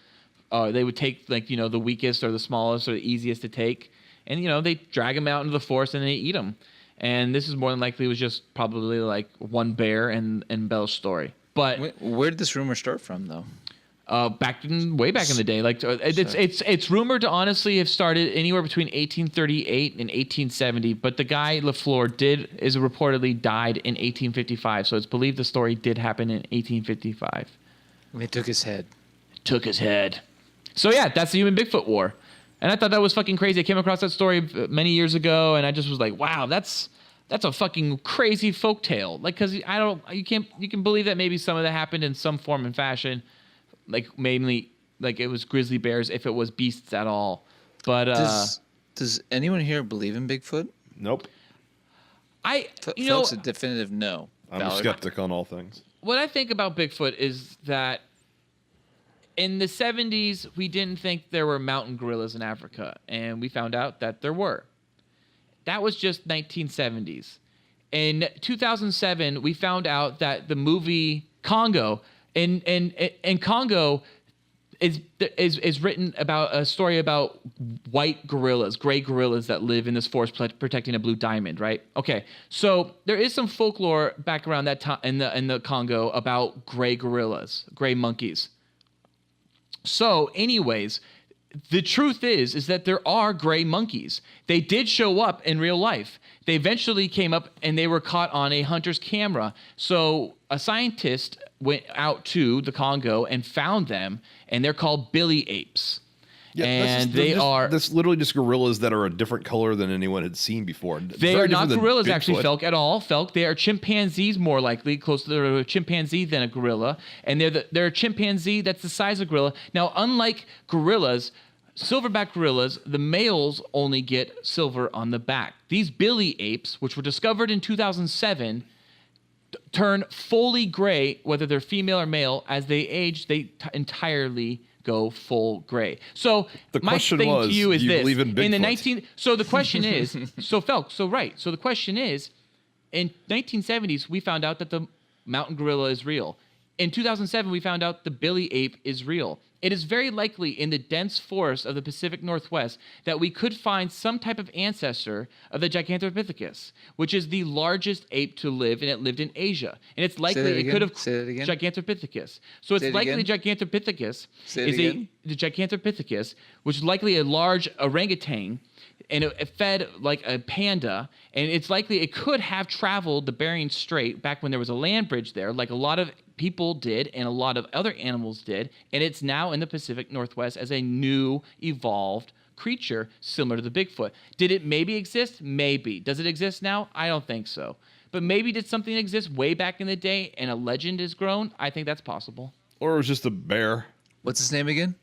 S6: They would take the weakest or the smallest or the easiest to take, and they drag them out into the forest and they eat them. And this is more than likely was just probably like one bear and Belle's story. But
S4: where did this rumor start from, though?
S6: Way back in the day, it's rumored to honestly have started anywhere between 1838 and 1870. But the guy LaFleur is reportedly died in 1855, so it's believed the story did happen in 1855.
S4: It took his head.
S6: So yeah, that's the Human Bigfoot War, and I thought that was fucking crazy. I came across that story many years ago, and I just was like, wow, that's a fucking crazy folktale. Like, because you can believe that maybe some of that happened in some form and fashion. Like mainly, like it was grizzly bears if it was beasts at all. But
S4: does anyone here believe in Bigfoot?
S1: Nope.
S4: Folks, a definitive no.
S1: I'm a skeptic on all things.
S6: What I think about Bigfoot is that in the 70s, we didn't think there were mountain gorillas in Africa, and we found out that there were. That was just 1970s. In 2007, we found out that the movie Congo, and Congo is written about a story about white gorillas, gray gorillas that live in this forest protecting a blue diamond, right? Okay, so there is some folklore back around that time in the Congo about gray gorillas, gray monkeys. So, anyways, the truth is that there are gray monkeys. They did show up in real life. They eventually came up and they were caught on a hunter's camera. So a scientist went out to the Congo and found them, and they're called billy apes. Yeah, and
S1: that's literally just gorillas that are a different color than anyone had seen before.
S6: They are not gorillas, actually, Felk, at all. Felk, they are chimpanzees, more likely, closer to a chimpanzee than a gorilla. And they're a chimpanzee that's the size of a gorilla. Now, unlike gorillas, silverback gorillas, the males only get silver on the back. These billy apes, which were discovered in 2007, turn fully gray, whether they're female or male. As they age, they entirely go full gray. So
S1: the
S6: my
S1: question
S6: thing
S1: was,
S6: to you is
S1: do you
S6: this:
S1: believe in Bigfoot?
S6: So the question is, so Felk, so right. So the question is, in 1970s, we found out that the mountain gorilla is real. In 2007, we found out the billy ape is real. It is very likely in the dense forest of the Pacific Northwest that we could find some type of ancestor of the Gigantopithecus, which is the largest ape to live, and it lived in Asia. And it's likely it could have Gigantopithecus. So it's likely Gigantopithecus the Gigantopithecus, which is likely a large orangutan, and it fed like a panda, and it's likely it could have traveled the Bering Strait back when there was a land bridge there, like a lot of people did and a lot of other animals did, and it's now in the Pacific Northwest as a new evolved creature similar to the Bigfoot. Did it maybe exist? Maybe. Does it exist now? I don't think so. But maybe did something exist way back in the day and a legend has grown? I think that's possible.
S1: Or it was just a bear.
S4: What's his name again?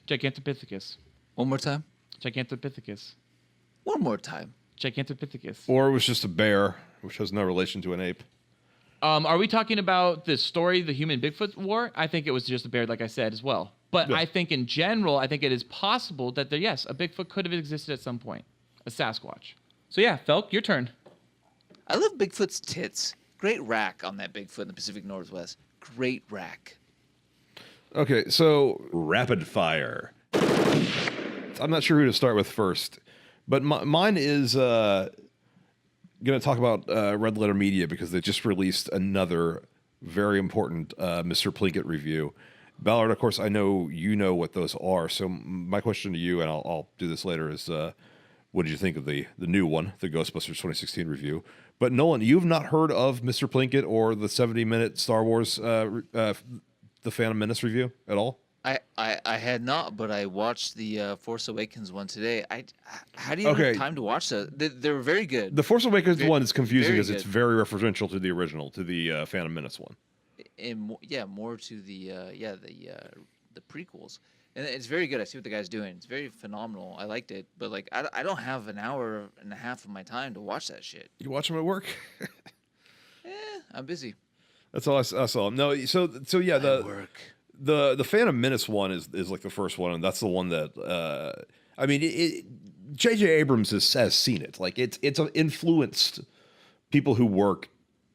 S6: Gigantopithecus.
S4: One more time.
S6: Gigantopithecus.
S4: One more time.
S6: Gigantopithecus.
S1: Or it was just a bear, which has no relation to an ape.
S6: Are we talking about the story, the Human Bigfoot War? I think it was just a bear, like I said, as well. But I think in general, I think it is possible that a Bigfoot could have existed at some point. A Sasquatch. So yeah, Felk, your turn.
S4: I love Bigfoot's tits. Great rack on that Bigfoot in the Pacific Northwest. Great rack.
S1: Okay, so rapid fire. I'm not sure who to start with first, but mine is going to talk about Red Letter Media because they just released another very important Mr. Plinkett review. Ballard, of course, I know you know what those are, so my question to you, and I'll do this later, is what did you think of the new one, the Ghostbusters 2016 review? But Nolan, you've not heard of Mr. Plinkett or the 70-minute Star Wars The Phantom Menace review at all?
S4: I had not, but I watched the Force Awakens one today. How do you
S1: Okay.
S4: have time to watch that? They're very good.
S1: The Force Awakens one is confusing
S4: very
S1: because it's
S4: good.
S1: very referential to the original, to the Phantom Menace one.
S4: And more to the prequels, and it's very good. I see what the guy's doing. It's very phenomenal. I liked it, but like I don't have an hour and a half of my time to watch that shit.
S1: You watch them at work?
S4: I'm busy.
S1: That's all I saw. No, so yeah,
S4: Work.
S1: the Phantom Menace one is like the first one, and that's the one that I mean, J.J. Abrams has seen it. Like it's influenced people who work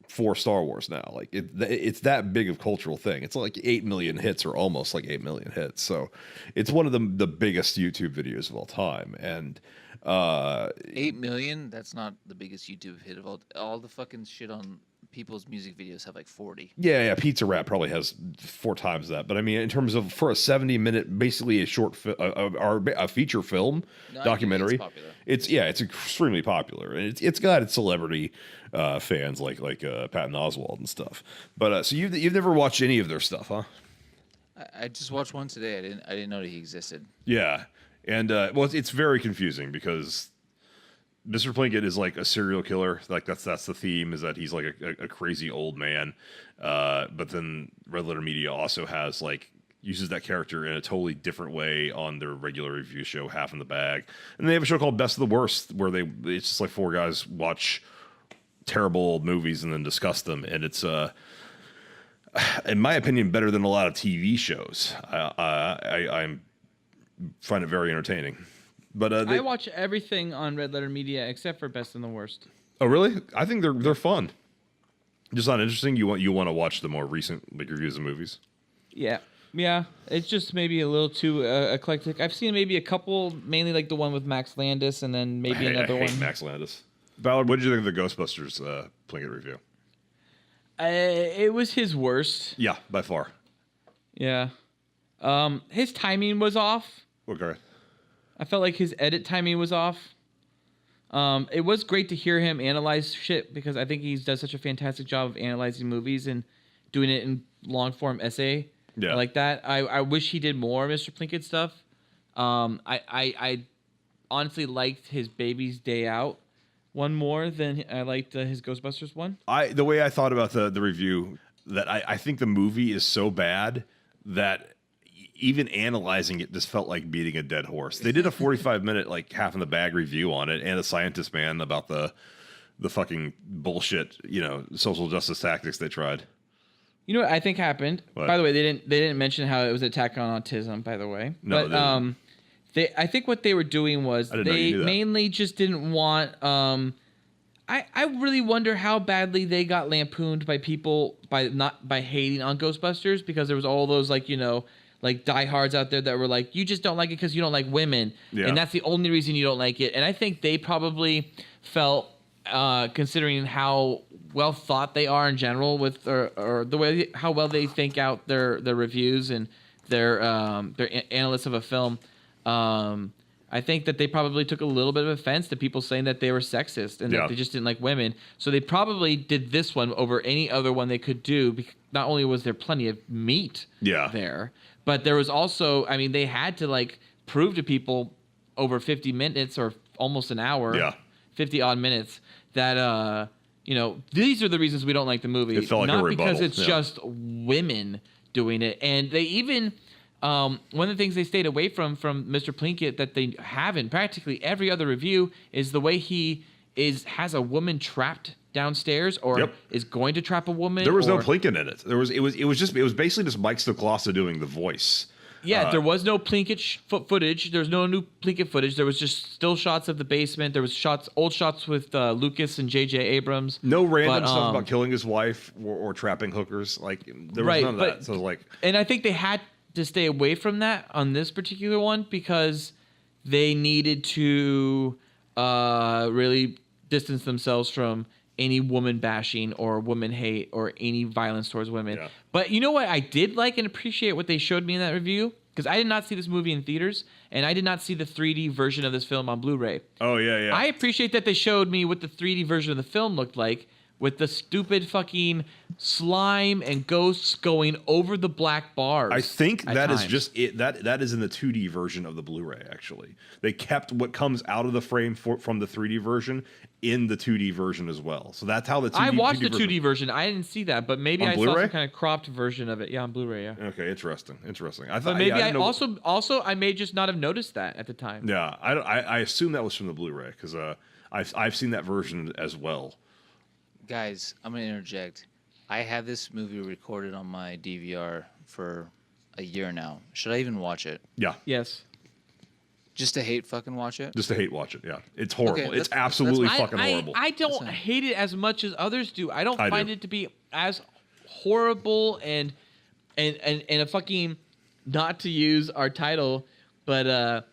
S1: for Star Wars now. Like it's that big of a cultural thing. It's like 8 million hits, or almost like 8 million hits. So it's one of the biggest YouTube videos of all time. And
S4: 8 million. That's not the biggest YouTube hit of all the fucking shit on people's music videos have like 40.
S1: yeah, Pizza Rat probably has 4 times that. But I mean, in terms of for a 70-minute, basically a short a feature film documentary, it's extremely popular, and it's got its celebrity fans like Patton Oswalt and stuff. But so you've never watched any of their stuff, huh?
S4: I just watched one today. I didn't know that he existed.
S1: Yeah, and well, it's very confusing because Mr. Plinkett is like a serial killer. Like that's the theme, is that he's like a crazy old man. But then Red Letter Media also has uses that character in a totally different way on their regular review show, Half in the Bag. And they have a show called Best of the Worst, where it's just like 4 guys watch terrible old movies and then discuss them. And it's in my opinion, better than a lot of TV shows. I find it very entertaining. But
S6: I watch everything on Red Letter Media except for Best and the Worst.
S1: Oh, really? I think they're fun. Just not interesting. You want to watch the more recent reviews of movies.
S6: Yeah. It's just maybe a little too eclectic. I've seen maybe a couple, mainly like the one with Max Landis, and then maybe another
S1: I hate
S6: one.
S1: Max Landis. Ballard, what did you think of the Ghostbusters Plinkett review?
S6: It was his worst.
S1: Yeah, by far.
S6: Yeah. His timing was off.
S1: Okay.
S6: I felt like his edit timing was off. It was great to hear him analyze shit, because I think he does such a fantastic job of analyzing movies and doing it in long form essay.
S1: Yeah.
S6: Like that. I wish he did more Mr. Plinkett stuff. I honestly liked his Baby's Day Out one more than I liked his Ghostbusters one.
S1: The way I thought about the review, that I think the movie is so bad that even analyzing it just felt like beating a dead horse. They did a 45-minute Half in the Bag review on it, and a Scientist Man about the fucking bullshit, social justice tactics they tried.
S6: You know what I think happened?
S1: What?
S6: By the way, they didn't mention how it was an attack on autism, by the way.
S1: No,
S6: But I think what they were doing was they mainly just didn't want I really wonder how badly they got lampooned by people by hating on Ghostbusters, because there was all those diehards out there that were like, you just don't like it because you don't like women.
S1: Yeah.
S6: And that's the only reason you don't like it. And I think they probably felt, considering how well thought they are in general with or the way how well they think out their reviews and their analysts of a film, I think that they probably took a little bit of offense to people saying that they were sexist and that they just didn't like women. So they probably did this one over any other one they could do. Not only was there plenty of meat there, but there was also, I mean, they had to prove to people over 50 minutes or almost an hour, 50 odd minutes, that, these are the reasons we don't like the movie.
S1: It felt like
S6: not
S1: a rebuttal.
S6: because it's just women doing it. And they even... one of the things they stayed away from Mr. Plinkett that they have in practically every other review is the way he has a woman trapped downstairs or is going to trap a woman.
S1: There was no Plinkett in it. It was basically just Mike Stoklasa doing the voice.
S6: Yeah, there was no Plinkett footage. There's no new Plinkett footage. There was just still shots of the basement. There was old shots with Lucas and J.J. Abrams.
S1: No random stuff about killing his wife or trapping hookers. There was none of that. So
S6: and I think they had to stay away from that on this particular one because they needed to really distance themselves from any woman bashing or woman hate or any violence towards women. Yeah. But you know what I did like and appreciate what they showed me in that review? Because I did not see this movie in theaters, and I did not see the 3D version of this film on Blu-ray.
S1: Oh, yeah.
S6: I appreciate that they showed me what the 3D version of the film looked like, with the stupid fucking slime and ghosts going over the black bars.
S1: I think
S6: at
S1: that is
S6: times.
S1: just it. That is in the 2D version of the Blu-ray. Actually, they kept what comes out of the frame from the 3D version in the 2D version as well. So that's how the 2D.
S6: I watched the
S1: 2D
S6: 2D version. I didn't see that, but maybe
S1: On
S6: I saw
S1: Blu-ray?
S6: some kind of cropped version of it. Yeah, on Blu-ray. Yeah.
S1: Okay, interesting. I thought
S6: But maybe
S1: I
S6: I
S1: didn't know-
S6: also I may just not have noticed that at the time.
S1: Yeah, I assume that was from the Blu-ray because I've seen that version as well.
S4: Guys, I'm gonna interject. I have this movie recorded on my DVR for a year now. Should I even watch it?
S1: Yeah,
S6: Yes.
S4: Just to hate fucking watch it?
S1: just to hate watch it. Yeah, it's horrible.
S4: Okay,
S1: it's
S4: that's-
S1: absolutely
S6: I-
S1: fucking
S6: I,
S1: horrible.
S6: I don't
S4: Listen.
S6: hate it as much as others do. I don't
S1: I
S6: find
S1: do.
S6: it to be as horrible and a fucking, not to use our title, but a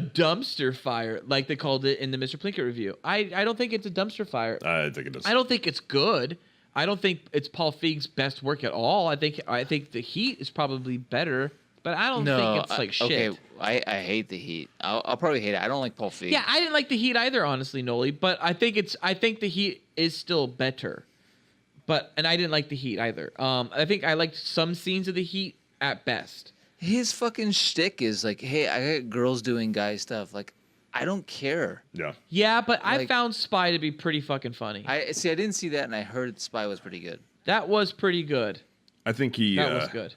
S6: dumpster fire like they called it in the Mr. Plinkett review. I don't think it's a dumpster fire.
S1: I think it is.
S6: I don't think it's good. I don't think it's Paul Feig's best work at all. I think The Heat is probably better, but I don't think it's like shit.
S4: Okay, I hate The Heat. I'll probably hate it. I don't like Paul Feig.
S6: Yeah, I didn't like The Heat either, honestly, Noli. But I think The Heat is still better. And I didn't like The Heat either. I think I liked some scenes of The Heat at best.
S4: His fucking shtick is like, hey, I got girls doing guy stuff. Like, I don't care.
S1: Yeah.
S6: Yeah, but I
S4: Like-
S6: found Spy to be pretty fucking funny.
S4: I didn't see that, and I heard Spy was pretty good.
S6: That was pretty good.
S1: I think he.
S6: That was good.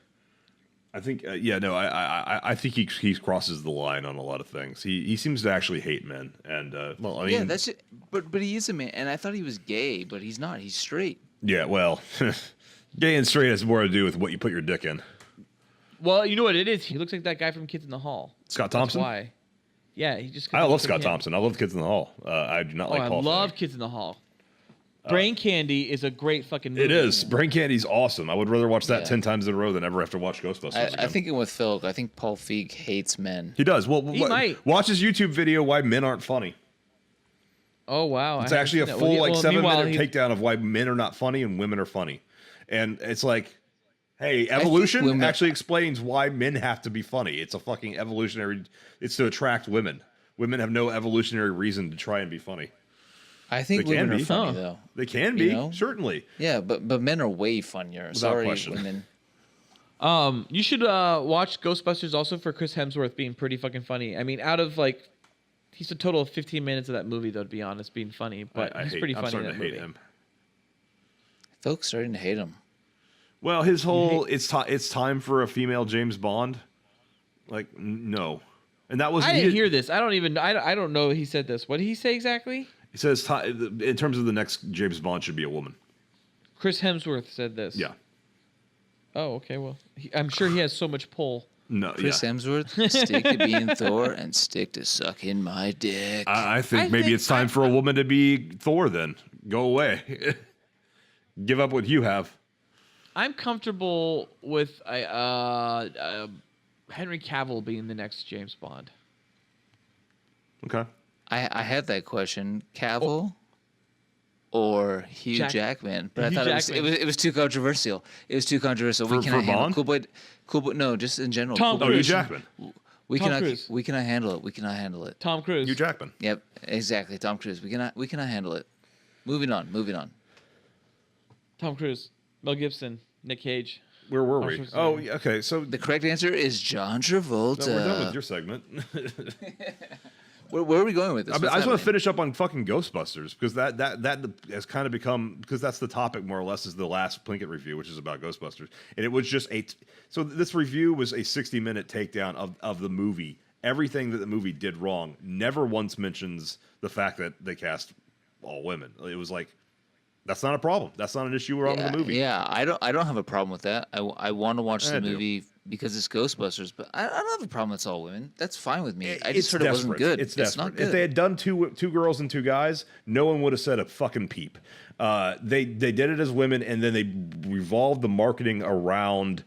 S1: I think. Yeah. No. I think he crosses the line on a lot of things. He seems to actually hate men, and well, I mean.
S4: Yeah, that's it. But he is a man, and I thought he was gay, but he's not. He's straight.
S1: Yeah. Well, gay and straight has more to do with what you put your dick in.
S6: Well, you know what it is? He looks like that guy from Kids in the Hall.
S1: Scott
S6: That's
S1: Thompson.
S6: why. Yeah, he just.
S1: I love
S6: looks like
S1: Scott
S6: him.
S1: Thompson. I love Kids in the Hall. I do not
S6: Oh,
S1: like
S6: I
S1: Paul.
S6: love
S1: Feig.
S6: Kids in the Hall. Brain Candy is a great fucking movie.
S1: It is. Brain Candy's awesome. I would rather watch that
S4: Yeah.
S1: 10 times in a row than ever have to watch Ghostbusters
S4: I
S1: again.
S4: think with Phil, I think Paul Feig hates men.
S1: He does. Well,
S6: He might.
S1: watch his YouTube video, Why Men Aren't Funny.
S6: Oh wow!
S1: It's
S6: I haven't
S1: actually a
S6: seen that.
S1: full
S6: Well,
S1: 7
S6: meanwhile,
S1: minute
S6: he-
S1: takedown of why men are not funny and women are funny. And it's like, hey, evolution
S4: women-
S1: actually explains why men have to be funny. It's a fucking evolutionary. It's to attract women. Women have no evolutionary reason to try and be funny.
S4: I think
S1: They can
S4: women
S1: be.
S4: are funny
S6: Huh.
S4: though.
S1: They can
S4: You
S1: be,
S4: know?
S1: certainly.
S4: Yeah, but men are way funnier. Sorry,
S1: question.
S4: women.
S6: You should watch Ghostbusters also for Chris Hemsworth being pretty fucking funny. I mean, out of like, he's a total of 15 minutes of that movie though, to be honest, being funny. But
S1: I
S6: he's
S1: hate,
S6: pretty
S1: I'm
S6: funny in
S1: starting
S6: that
S1: to hate
S6: movie.
S1: him.
S4: Folks starting to hate him.
S1: Well, his whole it's time for a female James Bond. Like no, and that was
S6: I
S1: he
S6: didn't hear this. I don't know. He said this. What did he say exactly?
S1: He says in terms of the next James Bond should be a woman.
S6: Chris Hemsworth said this.
S1: Yeah.
S6: Oh, okay. Well, I'm sure he has so much pull.
S1: No.
S4: Chris
S1: yeah.
S4: Hemsworth, stick to being Thor and stick to sucking my dick.
S1: I think
S6: I
S1: maybe
S6: think
S1: it's time for a woman to be Thor. Then go away. Give up what you have.
S6: I'm comfortable with Henry Cavill being the next James Bond.
S1: Okay.
S4: I had that question. Cavill or Hugh Jackman? But
S6: Hugh
S4: I thought it was too controversial. It was too controversial.
S1: For Bond?
S4: Cool boy. No, just in general.
S6: Tom
S4: cool
S1: Oh,
S4: boy.
S1: Hugh
S6: Cruise.
S1: Jackman.
S4: We
S6: Tom
S4: cannot.
S6: Cruise.
S4: We cannot handle it. We cannot handle it.
S6: Tom Cruise.
S1: Hugh Jackman.
S4: Yep, exactly. Tom Cruise. We cannot handle it. Moving on.
S6: Tom Cruise. Mel Gibson. Nick Cage.
S1: Where were we?
S6: Schwarzenegger.
S1: Oh, yeah, okay. So
S4: The correct answer is John
S1: no,
S4: Travolta.
S1: we're done with your segment.
S4: Where are we going with this?
S1: I just
S4: What's
S1: want to
S4: happening?
S1: finish up on fucking Ghostbusters because that has kind of become because that's the topic more or less is the last Plinkett review, which is about Ghostbusters, and it was just so this review was a 60-minute takedown of the movie. Everything that the movie did wrong. Never once mentions the fact that they cast all women. It was like that's not a problem. That's not an issue wrong with the movie.
S4: Yeah, I don't have a problem with that. I want to watch
S1: I
S4: the
S1: do.
S4: movie because it's Ghostbusters, but I don't have a problem. It's all women. That's fine with me. I just
S1: It's
S4: heard it wasn't
S1: desperate.
S4: good.
S1: It's
S4: not
S1: desperate.
S4: good.
S1: If they had done two girls and two guys, no one would have said a fucking peep. They did it as women, and then they revolved the marketing around.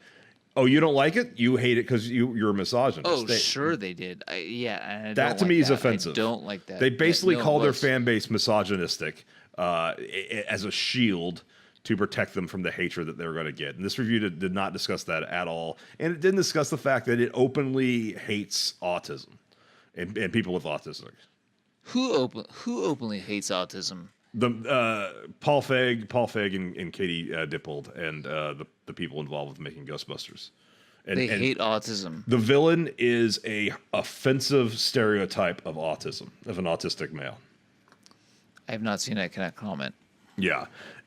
S1: Oh, you don't like it? You hate it because you're a misogynist.
S4: Oh, sure they did. I
S1: That
S4: don't
S1: to
S4: like
S1: me is
S4: that.
S1: offensive.
S4: I don't like that.
S1: They basically
S4: No, it
S1: call their
S4: was.
S1: fan base misogynistic as a shield to protect them from the hatred that they're going to get. And this review did not discuss that at all. And it didn't discuss the fact that it openly hates autism and people with autism.
S4: Who openly hates autism?
S1: Paul Feig, and Katie Dippold, and the people involved with making Ghostbusters. And,
S4: They hate autism.
S1: The villain is a offensive stereotype of autism, of an autistic male.
S4: I have not seen it. I cannot comment.
S1: Yeah,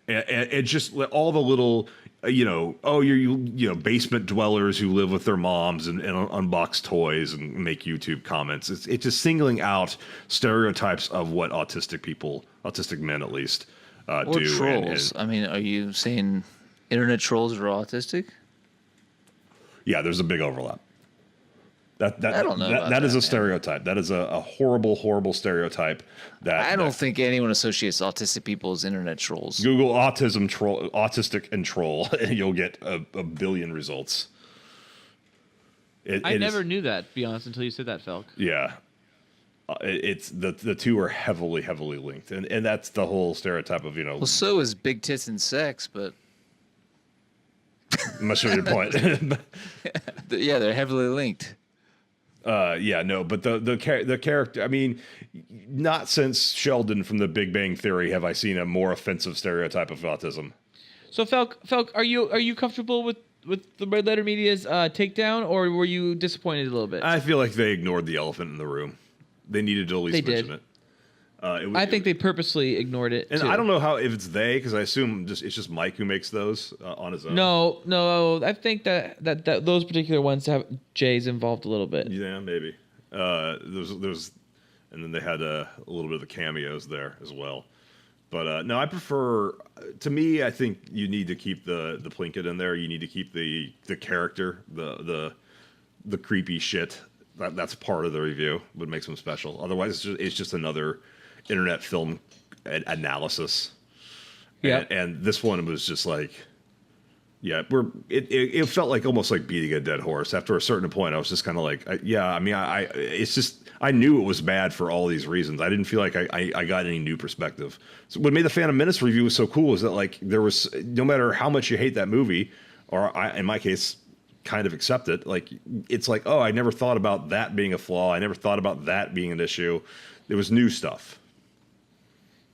S1: and just all the little, you're basement dwellers who live with their moms and unbox toys and make YouTube comments. It's just singling out stereotypes of what autistic men at least,
S4: Or
S1: do.
S4: trolls. I mean, are you saying internet trolls are autistic?
S1: Yeah, there's a big overlap.
S4: I don't know about
S1: that is
S4: that,
S1: a stereotype. That is a horrible stereotype.
S4: I don't think anyone associates autistic people as internet trolls.
S1: Google autistic and troll, and you'll get a billion results.
S6: I never knew that, to be honest, until you said that, Felk.
S1: Yeah, it's the two are heavily linked, and that's the whole stereotype of
S4: Well, so is big tits and sex, but
S1: I'm not sure your point.
S4: yeah, they're heavily linked.
S1: But the character. I mean, not since Sheldon from The Big Bang Theory have I seen a more offensive stereotype of autism.
S6: So Felk, are you comfortable with the Red Letter Media's takedown, or were you disappointed a little bit?
S1: I feel like they ignored the elephant in the room. They needed to at least mention it.
S6: I think they purposely ignored it.
S1: And
S6: too.
S1: I don't know if it's they, because I assume it's just Mike who makes those on his own.
S6: No, I think that those particular ones have Jay's involved a little bit.
S1: Yeah, maybe. There's, and then they had a little bit of the cameos there as well. But no, I prefer. To me, I think you need to keep the Plinkett in there. You need to keep the character, the creepy shit. That's part of the review. What makes them special. Otherwise, it's just another internet film analysis.
S6: Yeah.
S1: And this one was just like, yeah, it felt like almost like beating a dead horse. After a certain point, I was just kind of like, it's just, I knew it was bad for all these reasons. I didn't feel like I got any new perspective. So what made the Phantom Menace review was so cool is that like there was, no matter how much you hate that movie, or in my case, kind of accept it, like it's like, oh, I never thought about that being a flaw. I never thought about that being an issue. There was new stuff.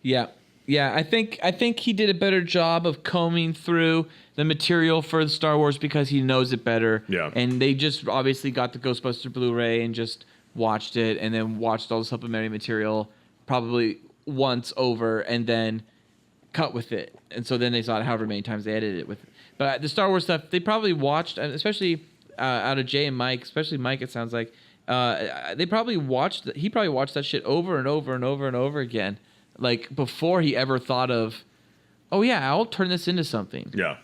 S6: Yeah. I think he did a better job of combing through the material for Star Wars because he knows it better.
S1: Yeah.
S6: And they just obviously got the Ghostbuster Blu-ray and just watched it, and then watched all the supplementary material probably once over, and then cut with it. And so then they saw it however many times they edited it with. But the Star Wars stuff, they probably watched, especially out of Jay and Mike, especially Mike, it sounds like, he probably watched that shit over and over and over and over again, like before he ever thought of, oh yeah, I'll turn this into something.
S1: Yeah.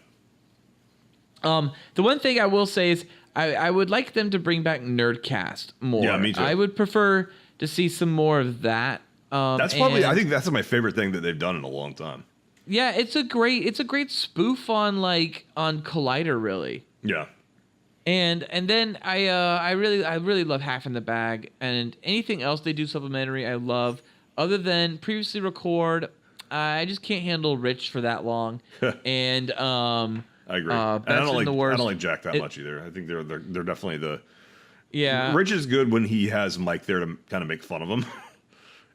S6: The one thing I will say is I would like them to bring back Nerdcast more.
S1: Yeah, me too.
S6: I would prefer to see some more of that.
S1: That's probably, I think that's my favorite thing that they've done in a long time.
S6: Yeah, it's a great spoof on Collider, really.
S1: Yeah.
S6: And then I really love Half in the Bag, and anything else they do supplementary I love. Other than previously record, I just can't handle Rich for that long. And
S1: I agree. And I don't like Jack that much either. I think they're definitely the.
S6: Yeah.
S1: Rich is good when he has Mike there to kind of make fun of him,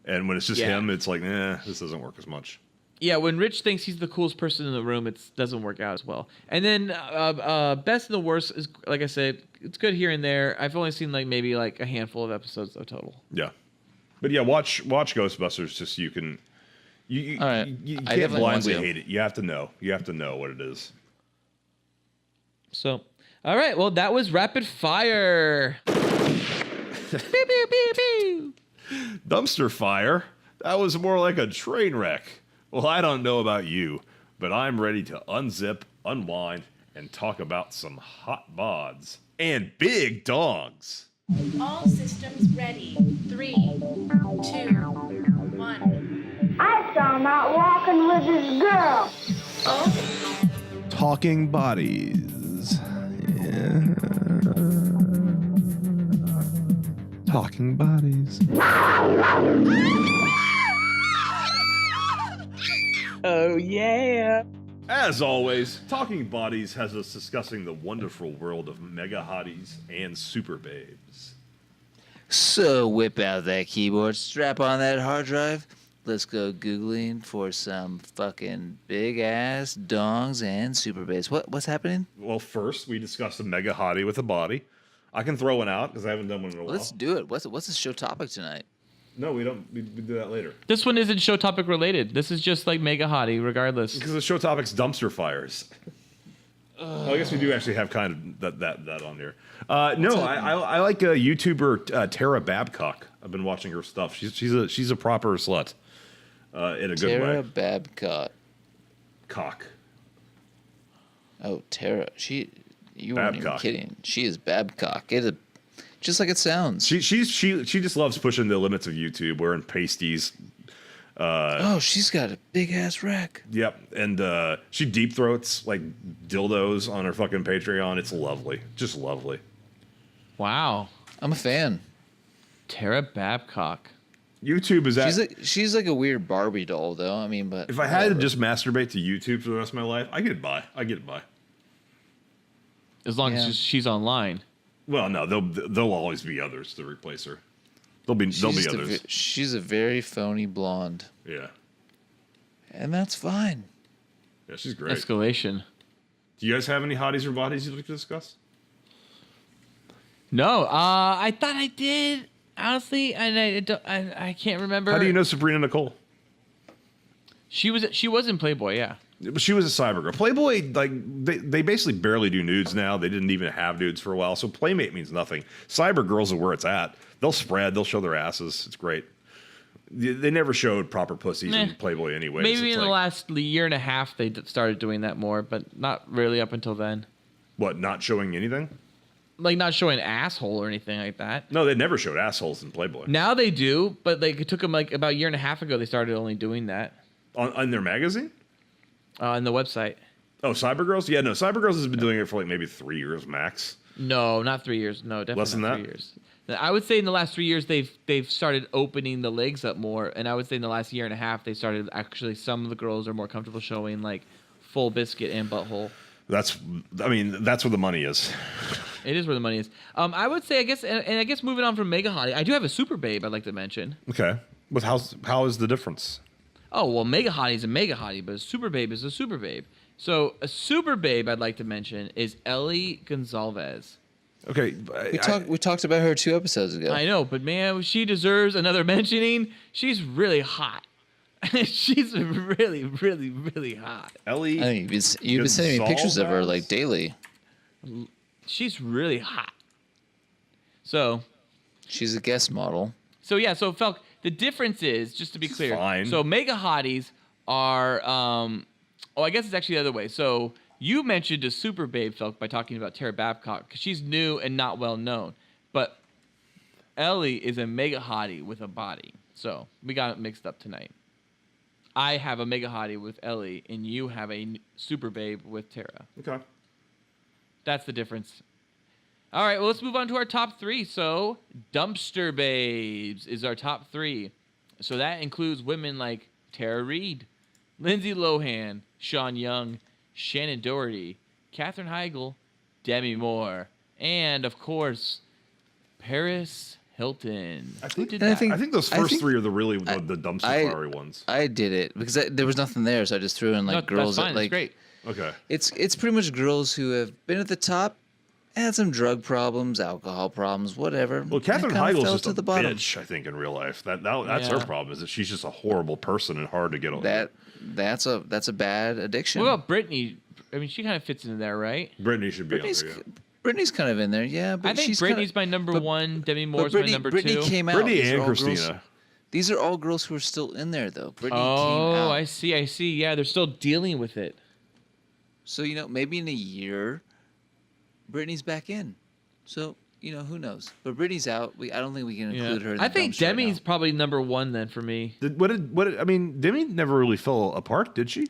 S1: and when it's just him, it's like, this doesn't work as much.
S6: Yeah, when Rich thinks he's the coolest person in the room, it doesn't work out as well. And then Best and the Worst is, like I said, it's good here and there. I've only seen maybe a handful of episodes though total.
S1: Yeah, but yeah, watch Ghostbusters just so you can. You can't blindly hate it. You have to know. You have to know what it is.
S6: So, all right. Well, that was Rapid Fire. Pew, pew, pew, pew.
S1: Dumpster fire. That was more like a train wreck. Well, I don't know about you, but I'm ready to unzip, unwind, and talk about some hot bods and big dogs.
S10: All systems ready. 3, 2, 1.
S5: I saw him out walking with his girl.
S10: Oh.
S11: Talking bodies. Yeah. Talking bodies.
S6: Oh, yeah.
S1: As always, Talking Bodies has us discussing the wonderful world of mega hotties and super babes.
S4: So whip out that keyboard, strap on that hard drive, let's go Googling for some fucking big-ass dongs and super babes. What's happening?
S1: Well, first, we discussed a mega hottie with a body. I can throw one out because I haven't done one in a while.
S4: Let's do it. What's the show topic tonight?
S1: No, we don't. We do that later.
S6: This one isn't show topic related. This is just like mega hottie, regardless.
S1: Because the show topic's dumpster fires. I guess we do actually have kind of that on here. No, I like a YouTuber Tara Babcock. I've been watching her stuff. She's a proper slut in a good way.
S4: Tara Babcock.
S1: Cock.
S4: Oh, Tara. You weren't even
S1: Babcock.
S4: kidding. She is Babcock. Just like it sounds.
S1: She just loves pushing the limits of YouTube, wearing pasties.
S4: Oh, she's got a big ass rack.
S1: Yep, and she deep throats like dildos on her fucking Patreon. It's lovely, just lovely.
S6: Wow.
S4: I'm a fan.
S6: Tara Babcock.
S1: YouTube is that.
S4: She's like a weird Barbie doll, though. I mean, but
S1: If I had to just masturbate to YouTube for the rest of my life, I get it by.
S6: As long as she's online.
S1: Well, no, there'll always be others to replace her. There'll be others.
S4: She's a very phony blonde.
S1: Yeah.
S4: And that's fine.
S1: Yeah, she's great.
S6: Escalation.
S1: Do you guys have any hotties or bodies you'd like to discuss?
S6: No, I thought I did, honestly, and I can't remember.
S1: How do you know Sabrina Nicole?
S6: She was in Playboy, yeah.
S1: She was a cyber girl. Playboy, like they basically barely do nudes now. They didn't even have nudes for a while, so Playmate means nothing. Cyber girls are where it's at. They'll spread. They'll show their asses. It's great. They never showed proper pussies in Playboy anyway.
S6: Maybe in the last year and a half they started doing that more, but not really up until then.
S1: What? Not showing anything?
S6: Like not showing asshole or anything like that.
S1: No, they never showed assholes in Playboy.
S6: Now they do, but like it took them like about a year and a half ago they started only doing that
S1: on their magazine.
S6: On the website.
S1: Oh, Cyber Girls? Yeah, no, Cyber Girls has been doing it for like maybe 3 years max.
S6: No, not 3 years. No, definitely
S1: less than
S6: not
S1: that.
S6: 3 years. I would say in the last 3 years they've started opening the legs up more, and I would say in the last year and a half they started actually some of the girls are more comfortable showing like full biscuit and butthole.
S1: That's where the money is.
S6: It is where the money is. I would say I guess moving on from Mega Hottie, I do have a Super Babe I'd like to mention.
S1: Okay, with how is the difference?
S6: Oh well, Mega Hottie is a Mega Hottie, but a Super Babe is a Super Babe. So a Super Babe I'd like to mention is Ellie Gonzalez.
S1: Okay,
S4: we talked about her 2 episodes ago.
S6: I know, but man, she deserves another mentioning. She's really hot. She's really, really, really hot.
S1: Ellie,
S4: I mean, you've been sending me pictures of her like daily.
S6: She's really hot. So,
S4: she's a guest model.
S6: So yeah, so Felk, the difference is just to be clear.
S1: Fine.
S6: So Mega Hotties are, I guess it's actually the other way. So you mentioned a Super Babe, Felk, by talking about Tara Babcock because she's new and not well known, but Ellie is a Mega Hottie with a body. So we got it mixed up tonight. I have a Mega Hottie with Ellie, and you have a Super Babe with Tara.
S1: Okay.
S6: That's the difference. All right, well, let's move on to our top 3. So, Dumpster Babes is our top 3. So that includes women like Tara Reid, Lindsay Lohan, Sean Young, Shannon Doherty, Katherine Heigl, Demi Moore, and, of course, Paris Hilton.
S1: I think those first 3 are the dumpster fiery ones.
S4: I did it because there was nothing there, so I just threw in like girls
S6: that's fine,
S4: that like.
S6: that's great.
S1: Okay.
S4: It's pretty much girls who have been at the top, had some drug problems, alcohol problems, whatever.
S1: Well, Katherine
S4: Heigl's
S1: Heigl's just
S4: to
S1: a
S4: the bottom.
S1: bitch, I think, in real life. That's her problem, is that she's just a horrible person and hard to get over.
S4: That's a bad addiction.
S6: What about Britney? I mean, she kind of fits into there, right?
S1: Britney should be on there, yeah.
S4: Britney's kind of in there, yeah. But
S6: I think Britney's my number 1. Demi Moore's my number 2.
S4: Britney came out.
S1: Britney
S4: These are
S1: and
S4: all
S1: Christina.
S4: girls- These are all girls who are still in there, though. Britney came out.
S6: Oh, I see. Yeah, they're still dealing with it.
S4: So, maybe in a year, Britney's back in. So, who knows? But Britney's out. I don't think we can include her in the
S6: I think
S4: dumpster
S6: Demi's
S4: now.
S6: probably number 1 then for me.
S1: Demi never really fell apart, did she?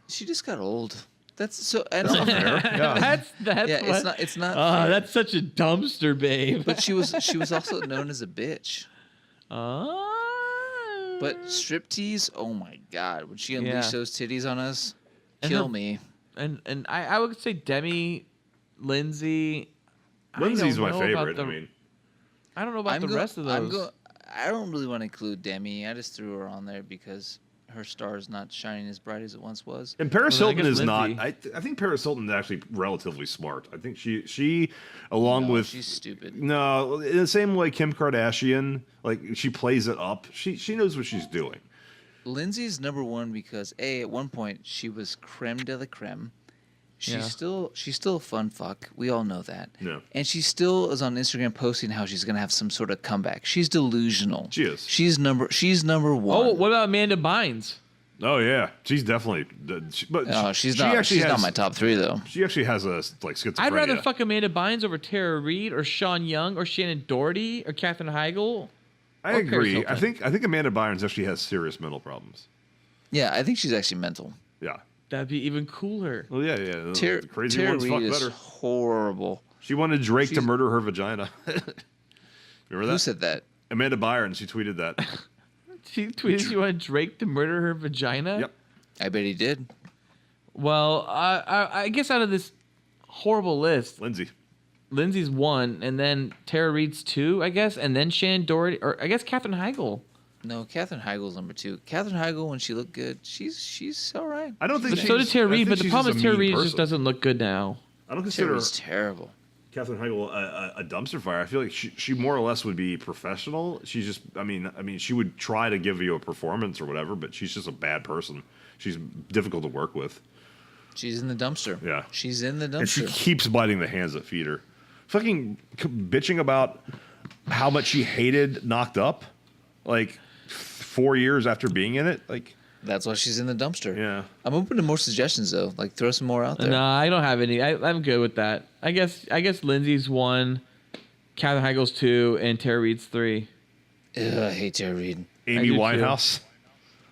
S4: She just got old. That's so. I
S1: That's
S4: don't
S1: not
S4: know.
S1: fair. Yeah.
S6: That's
S4: Yeah,
S6: what,
S4: it's not.
S6: Oh,
S4: fair.
S6: that's such a dumpster babe.
S4: But she was also known as a bitch.
S6: Oh.
S4: But striptease, oh my god, when she unleashed
S6: Yeah.
S4: those titties on us,
S6: And
S4: kill
S6: her-
S4: me.
S6: And I would say Demi, Lindsay.
S1: Lindsay's
S6: I don't
S1: my
S6: know about
S1: favorite.
S6: the- I don't know about the rest of those.
S4: I don't really want to include Demi. I just threw her on there because her star is not shining as bright as it once was.
S1: And Paris
S6: Well, I
S1: Hilton
S6: guess
S1: is not.
S6: Lindsay-
S1: I think Paris Hilton is actually relatively smart. I think she along
S4: No,
S1: with
S4: she's stupid.
S1: No, in the same way Kim Kardashian, like she plays it up. She knows what she's doing.
S4: Lindsay's number one because at one point she was creme de la creme. She's still a fun fuck. We all know that.
S1: Yeah.
S4: And she still is on Instagram posting how she's gonna have some sort of comeback. She's delusional.
S1: She is.
S4: She's number one.
S6: Oh, what about Amanda Bynes?
S1: Oh yeah, she's definitely.
S4: She's not my top 3 though.
S1: She actually has a schizophrenia.
S6: I'd rather fuck Amanda Bynes over Tara Reid or Sean Young or Shannon Doherty or Katherine Heigl.
S1: I
S6: or Paris
S1: agree.
S6: Hilton.
S1: I think Amanda Bynes actually has serious mental problems.
S4: Yeah, I think she's actually mental.
S1: Yeah.
S6: That'd be even cooler.
S1: Well, yeah. The crazy
S4: Tara
S1: ones fuck
S4: Reid is
S1: better.
S4: horrible.
S1: She wanted Drake to murder her vagina. Remember that?
S4: Who said that?
S1: Amanda Byron. She tweeted that.
S6: She tweeted she wanted Drake to murder her vagina.
S1: Yep.
S4: I bet he did.
S6: Well, I guess out of this horrible list, Lindsay's 1, and then Tara Reid's 2, I guess, and then Shannon Doherty, or I guess Katherine Heigl.
S4: No, Katherine Heigl's number 2. Katherine Heigl, when she looked good, she's all right.
S1: I don't think.
S6: But so did Tara Reid. But the problem is Tara Reid just doesn't look good now.
S1: I don't consider
S4: Reid's terrible.
S1: Katherine Heigl a dumpster fire. I feel like she more or less would be professional. She's just. I mean, she would try to give you a performance or whatever, but she's just a bad person. She's difficult to work with.
S4: She's in the dumpster.
S1: Yeah.
S4: She's in the dumpster.
S1: And she keeps biting the hands that feed her. Fucking bitching about how much she hated Knocked Up, like 4 years after being in it. Like
S4: that's why she's in the dumpster.
S1: Yeah.
S4: I'm open to more suggestions though. Like throw some more out there.
S6: No, I don't have any. I'm good with that. I guess Lindsay's 1, Katherine Heigl's 2, and Tara Reid's 3.
S4: Ugh, I hate Tara Reid.
S1: Amy Winehouse.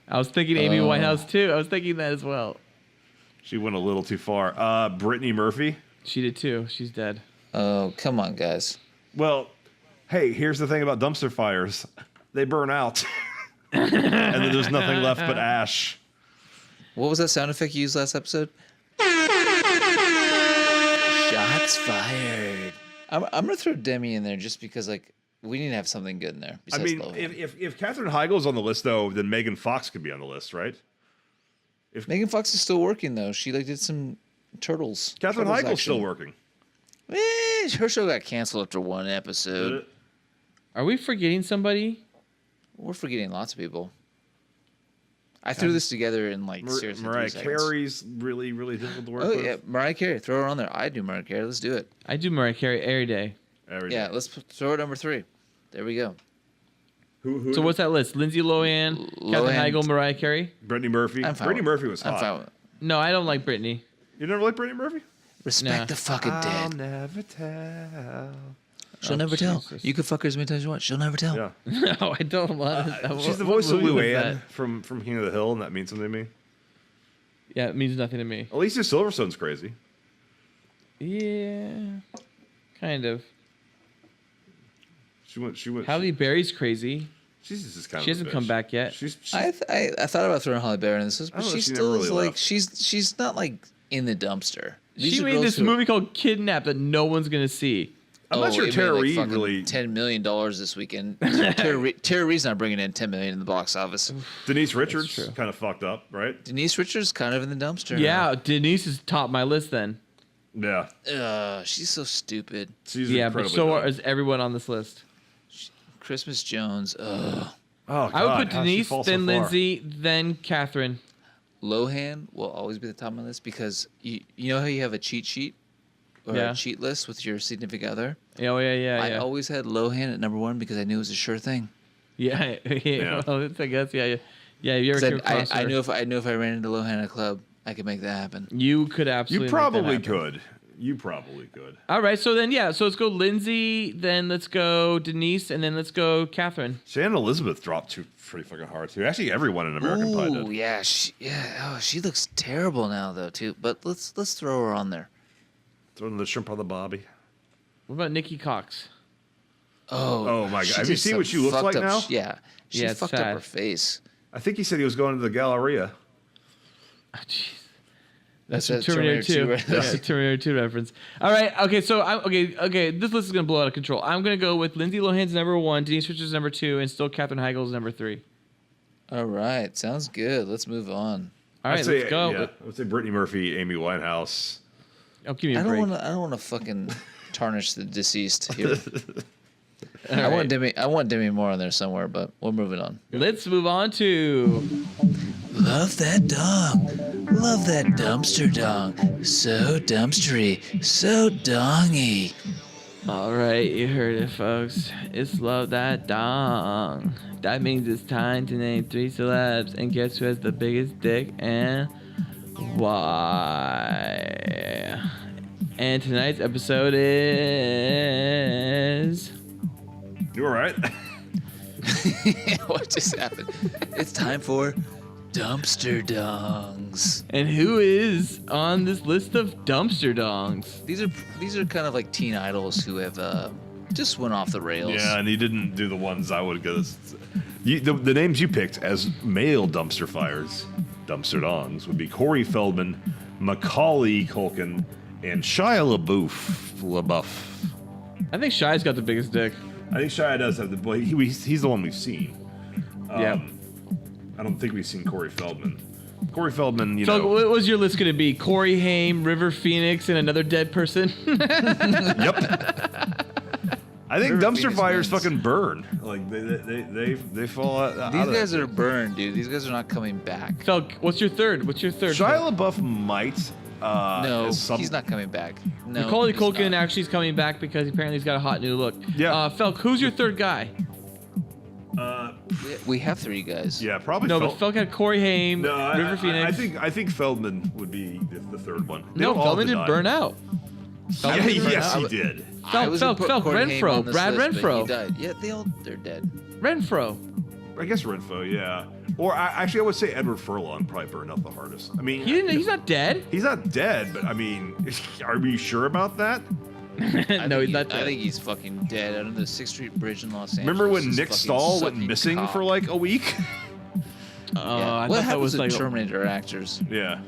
S6: I was thinking Amy Winehouse too. I was thinking that as well.
S1: She went a little too far. Brittany Murphy.
S6: She did too. She's dead.
S4: Oh, come on, guys.
S1: Well, hey, here's the thing about dumpster fires. They burn out. And then there's nothing left but ash.
S4: What was that sound effect you used last episode? Shots fired. I'm going to throw Demi in there just because, like, we need to have something good in there.
S1: I mean, if Katherine Heigl's on the list, though, then Megan Fox could be on the list, right?
S4: Megan Fox is still working, though. She, like, did some Turtles.
S1: Katherine
S4: Turtles
S1: Heigl's
S4: action.
S1: still working.
S4: Her show got canceled after one episode.
S6: Are we forgetting somebody?
S4: We're forgetting lots of people. I threw this together in like seriously.
S1: Mariah
S4: 3 seconds.
S1: Carey's really difficult to work
S4: Oh
S1: with.
S4: yeah, Mariah Carey. Throw her on there. I do Mariah Carey. Let's do it.
S6: I do Mariah Carey every day.
S4: Yeah, let's throw her number 3. There we go.
S1: Who
S6: So what's that list? Lindsay Lohan, Katherine Heigl, Mariah Carey,
S1: Brittany Murphy.
S4: I'm fine
S1: Brittany
S4: with-
S1: Murphy was hot.
S4: I'm fine with-
S6: No, I don't like Britney.
S1: You never liked Brittany Murphy?
S4: Respect
S6: Nah.
S4: the fucking
S1: I'll
S4: dead.
S1: never tell.
S4: She'll never tell.
S6: Jesus.
S4: You can fuck her as many times as you want. She'll never tell.
S1: Yeah.
S6: No, I don't want to.
S1: She's the voice of Luann from King of the Hill, and that means something to me.
S6: Yeah, it means nothing to me.
S1: Alicia Silverstone's crazy.
S6: Yeah, kind of.
S1: She went.
S6: Halle Berry's crazy.
S1: She's just kind of.
S6: She hasn't come back yet.
S1: She's
S4: I thought about throwing Halle Berry in this, but
S1: know,
S4: she
S1: she
S4: still
S1: never
S4: is
S1: really
S4: like
S1: left.
S4: she's not like in the dumpster. These
S6: She
S4: are
S6: made
S4: girls
S6: this
S4: who-
S6: movie called Kidnap that no one's gonna see.
S1: I'm not sure
S4: it
S1: Tara
S4: made, like,
S1: Reid
S4: fucking
S1: really.
S4: $10 million this weekend. Tara Reid's not bringing in $10 million in the box office.
S1: Denise Richards kind of fucked up, right?
S4: Denise Richards kind of in the dumpster.
S6: Yeah, Denise is top my list then.
S1: Yeah.
S4: She's so stupid.
S1: She's
S6: Yeah, but
S1: incredibly
S6: so
S1: dumb.
S6: is everyone on this list.
S4: Christmas Jones. Ugh.
S1: Oh, God,
S6: I would put
S1: how'd she
S6: Denise,
S1: fall so
S6: then
S1: far?
S6: Lindsay, then Catherine.
S4: Lohan will always be the top of my list because you know how you have a cheat sheet or
S6: Yeah.
S4: a cheat list with your significant other.
S6: Oh yeah.
S4: I always had Lohan at number 1 because I knew it was a sure thing.
S6: Yeah. Well, it's, I guess yeah. You ever
S4: 'Cause
S6: came across
S4: I
S6: her?
S4: knew if I ran into Lohan at a club, I could make that happen.
S6: You could absolutely.
S1: You
S6: make that
S1: probably
S6: happen.
S1: could. You probably could.
S6: All right, so then so let's go Lindsay, then let's go Denise, and then let's go Catherine.
S1: Shannon Elizabeth dropped pretty fucking hard too. Actually, everyone in American Pie
S4: Ooh,
S1: did.
S4: yeah, she looks terrible now though too. But let's throw her on there.
S1: Throwing the shrimp on the bobby.
S6: What about Nikki Cox?
S1: Oh my God!
S4: she
S1: Have you
S4: did
S1: seen
S4: some
S1: what she looks
S4: fucked
S1: like
S4: up
S1: now?
S4: Yeah, she
S6: Yeah, it's
S4: fucked
S6: sad.
S4: up her face.
S1: I think he said he was going to the Galleria.
S6: Oh, jeez.
S4: That's
S6: a
S4: a
S6: Terminator 2.
S4: right?
S6: That's a Terminator 2 reference. All right. Okay. So okay. This list is gonna blow out of control. I'm gonna go with Lindsay Lohan's number 1, Denise Richards' number 2, and still Katherine Heigl's number 3.
S4: All right. Sounds good. Let's move on.
S6: All right. Let's go.
S1: Yeah, I would say Brittany Murphy, Amy Winehouse.
S6: Oh, give me a
S4: I
S6: break.
S4: don't want to fucking tarnish the deceased here.
S6: All
S4: I
S6: right.
S4: want Demi Moore on there somewhere, but we're moving on.
S6: Let's move on to
S4: Love that dong. Love that dumpster dong. So dumpstery. So dongy.
S6: All right, you heard it, folks. It's Love That Dong. That means it's time to name 3 celebs and guess who has the biggest dick and why. And tonight's episode is...
S1: You all right?
S4: What just happened? It's time for dumpster dongs.
S6: And who is on this list of dumpster dongs?
S4: These are kind of like teen idols who have just went off the rails.
S1: Yeah, and he didn't do the ones I would go. The names you picked as male dumpster fires, dumpster dongs, would be Corey Feldman, Macaulay Culkin, and Shia LaBeouf.
S6: I think Shy's got the biggest dick.
S1: I think Shia does have the boy. He's the one we've seen.
S6: Yeah.
S1: I don't think we've seen Corey Feldman. Corey Feldman,
S6: So what was your list going to be? Corey Haim, River Phoenix, and another dead person?
S1: Yep. I think
S4: River
S1: dumpster
S4: Phoenix
S1: fires
S4: wins.
S1: fucking burn. Like they fall out.
S4: These
S1: out
S4: guys
S1: of
S4: are burned, dude. These guys are not coming back.
S6: Phil, what's your third?
S1: Shia
S6: Phil?
S1: LaBeouf might.
S4: No, he's not coming back. No,
S6: Macaulay
S4: he's
S6: Culkin
S4: not.
S6: actually is coming back because apparently he's got a hot new look.
S1: Yeah.
S6: Felk, who's your third guy?
S4: We have 3 guys.
S1: Yeah, probably.
S6: No, but Felk had Corey Haim,
S1: No,
S6: River Phoenix.
S1: I think Feldman would be the third one. They
S6: No,
S1: don't all
S6: Feldman didn't
S1: deny.
S6: burn out.
S1: Yeah,
S6: didn't burn
S1: yes,
S6: out.
S1: he did.
S4: I was
S6: Felk,
S4: gonna put Corey Haim
S6: Renfro,
S4: on this
S6: Brad
S4: list, but
S6: Renfro.
S4: he died. Yeah, they're dead.
S6: Renfro.
S1: I guess Renfro, yeah. Or actually, I would say Edward Furlong probably burned out the hardest. I mean,
S6: He's not dead.
S1: He's not dead, but I mean, are we sure about that?
S6: No, he's not
S4: I
S6: dead.
S4: think he's fucking dead under the 6th Street Bridge in Los Angeles.
S1: Remember when
S4: Just
S1: Nick
S4: fucking
S1: Stahl went
S4: sucking
S1: missing
S4: cock.
S1: for like a week?
S6: I
S4: What
S6: thought that
S4: happens
S6: was
S4: to
S6: like
S4: Terminator actors?
S1: Yeah.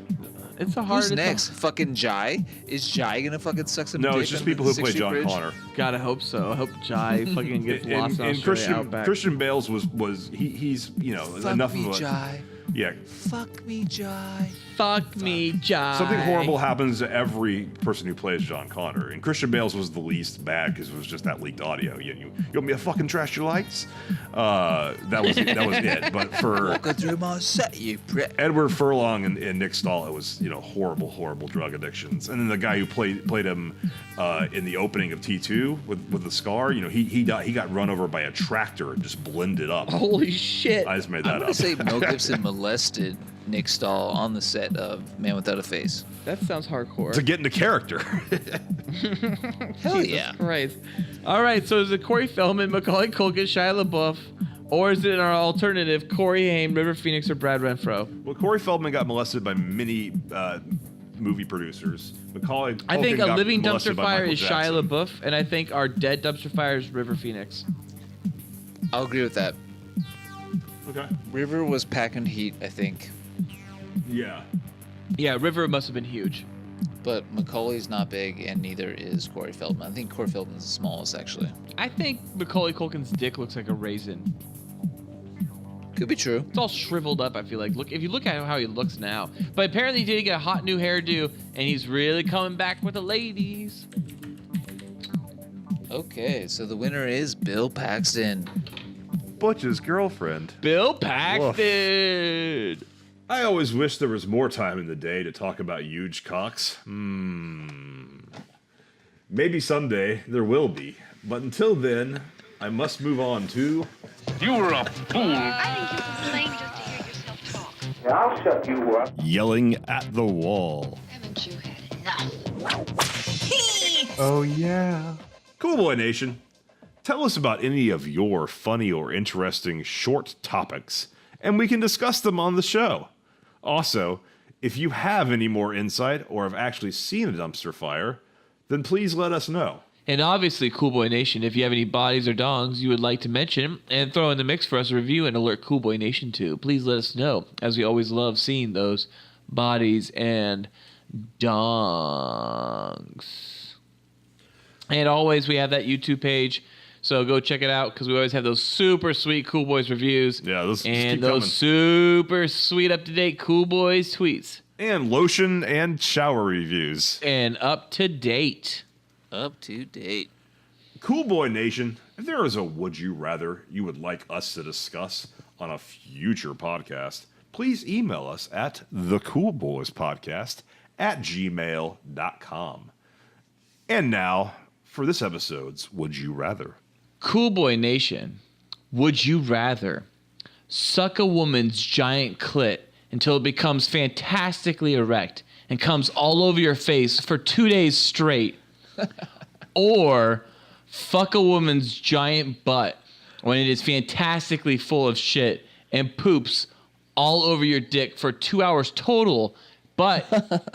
S6: it's a hard.
S4: Who's next? Fucking Jai? Is Jai gonna fucking suck some
S1: No,
S4: dick
S1: it's just
S4: under
S1: people
S4: the
S1: who
S4: 6th
S1: play
S4: Street
S1: John
S4: Bridge?
S1: Connor.
S6: Gotta hope so. I hope Jai fucking gets lost in
S1: And
S6: Australia outback.
S1: Christian Bales was he's
S4: Fuck
S1: enough
S4: me,
S1: of a
S4: Jai.
S1: yeah.
S4: Fuck me, Jai.
S6: Fuck me, Jai.
S1: Something horrible happens to every person who plays John Connor, and Christian Bales was the least bad because it was just that leaked audio. You want me to fucking trash your lights? That was it. But for
S4: Walking through my set, you prick.
S1: Edward Furlong and Nick Stahl, it was horrible drug addictions. And then the guy who played him in the opening of T2 with the scar, he got run over by a tractor and just blended up.
S6: Holy shit.
S1: I just made
S4: I'm
S1: that
S4: gonna
S1: up.
S4: say Mel Gibson molested Nick Stahl on the set of Man Without a Face.
S6: That sounds hardcore.
S1: To get into character.
S4: Hell
S6: Jesus
S4: yeah.
S6: Christ. All right, so is it Corey Feldman, Macaulay Culkin, Shia LaBeouf, or is it our alternative, Corey Haim, River Phoenix, or Brad Renfro?
S1: Well, Corey Feldman got molested by many movie producers. Macaulay Culkin
S6: I think a
S1: got
S6: living
S1: molested
S6: dumpster
S1: by
S6: fire
S1: Michael
S6: is
S1: Jackson.
S6: Shia LaBeouf, and I think our dead dumpster fire is River Phoenix.
S4: I'll agree with that.
S1: Okay.
S4: River was packing heat, I think,
S1: Yeah.
S6: Yeah, River must have been huge.
S4: but Macaulay's not big, and neither is Corey Feldman. I think Corey Feldman's the smallest, actually.
S6: I think Macaulay Culkin's dick looks like a raisin.
S4: Could be true.
S6: It's all shriveled up, I feel like. Look, if you look at how he looks now. But apparently he did get a hot new hairdo, and he's really coming back with the ladies.
S4: Okay, so the winner is Bill Paxton.
S1: Butch's girlfriend.
S6: Bill Paxton!
S1: I always wish there was more time in the day to talk about huge cocks. Maybe someday there will be. But until then, I must move on to...
S3: You were a fool.
S10: I think you're just to hear yourself talk.
S7: Yeah, I'll shut you up.
S1: Yelling at the wall.
S10: Haven't you had enough?
S11: Oh, yeah.
S1: Cool Boy Nation, tell us about any of your funny or interesting short topics, and we can discuss them on the show. Also, if you have any more insight or have actually seen a dumpster fire, then please let us know.
S6: And obviously, Cool Boy Nation, if you have any bodies or dongs you would like to mention and throw in the mix for us to review and alert Cool Boy Nation to, please let us know, as we always love seeing those bodies and dongs. And always, we have that YouTube page, so go check it out because we always have those super sweet Cool Boys reviews.
S1: Yeah, those
S6: and
S1: keep
S6: those
S1: coming.
S6: super sweet up to date Cool Boys tweets.
S1: And lotion and shower reviews.
S6: And up to date.
S4: Up to date.
S1: Cool Boy Nation, if there is a would you rather you would like us to discuss on a future podcast, please email us at thecoolboyspodcast@gmail.com. And now, for this episode's Would You Rather.
S6: Cool Boy Nation, would you rather suck a woman's giant clit until it becomes fantastically erect and comes all over your face for 2 days straight, or fuck a woman's giant butt when it is fantastically full of shit and poops all over your dick for 2 hours total, but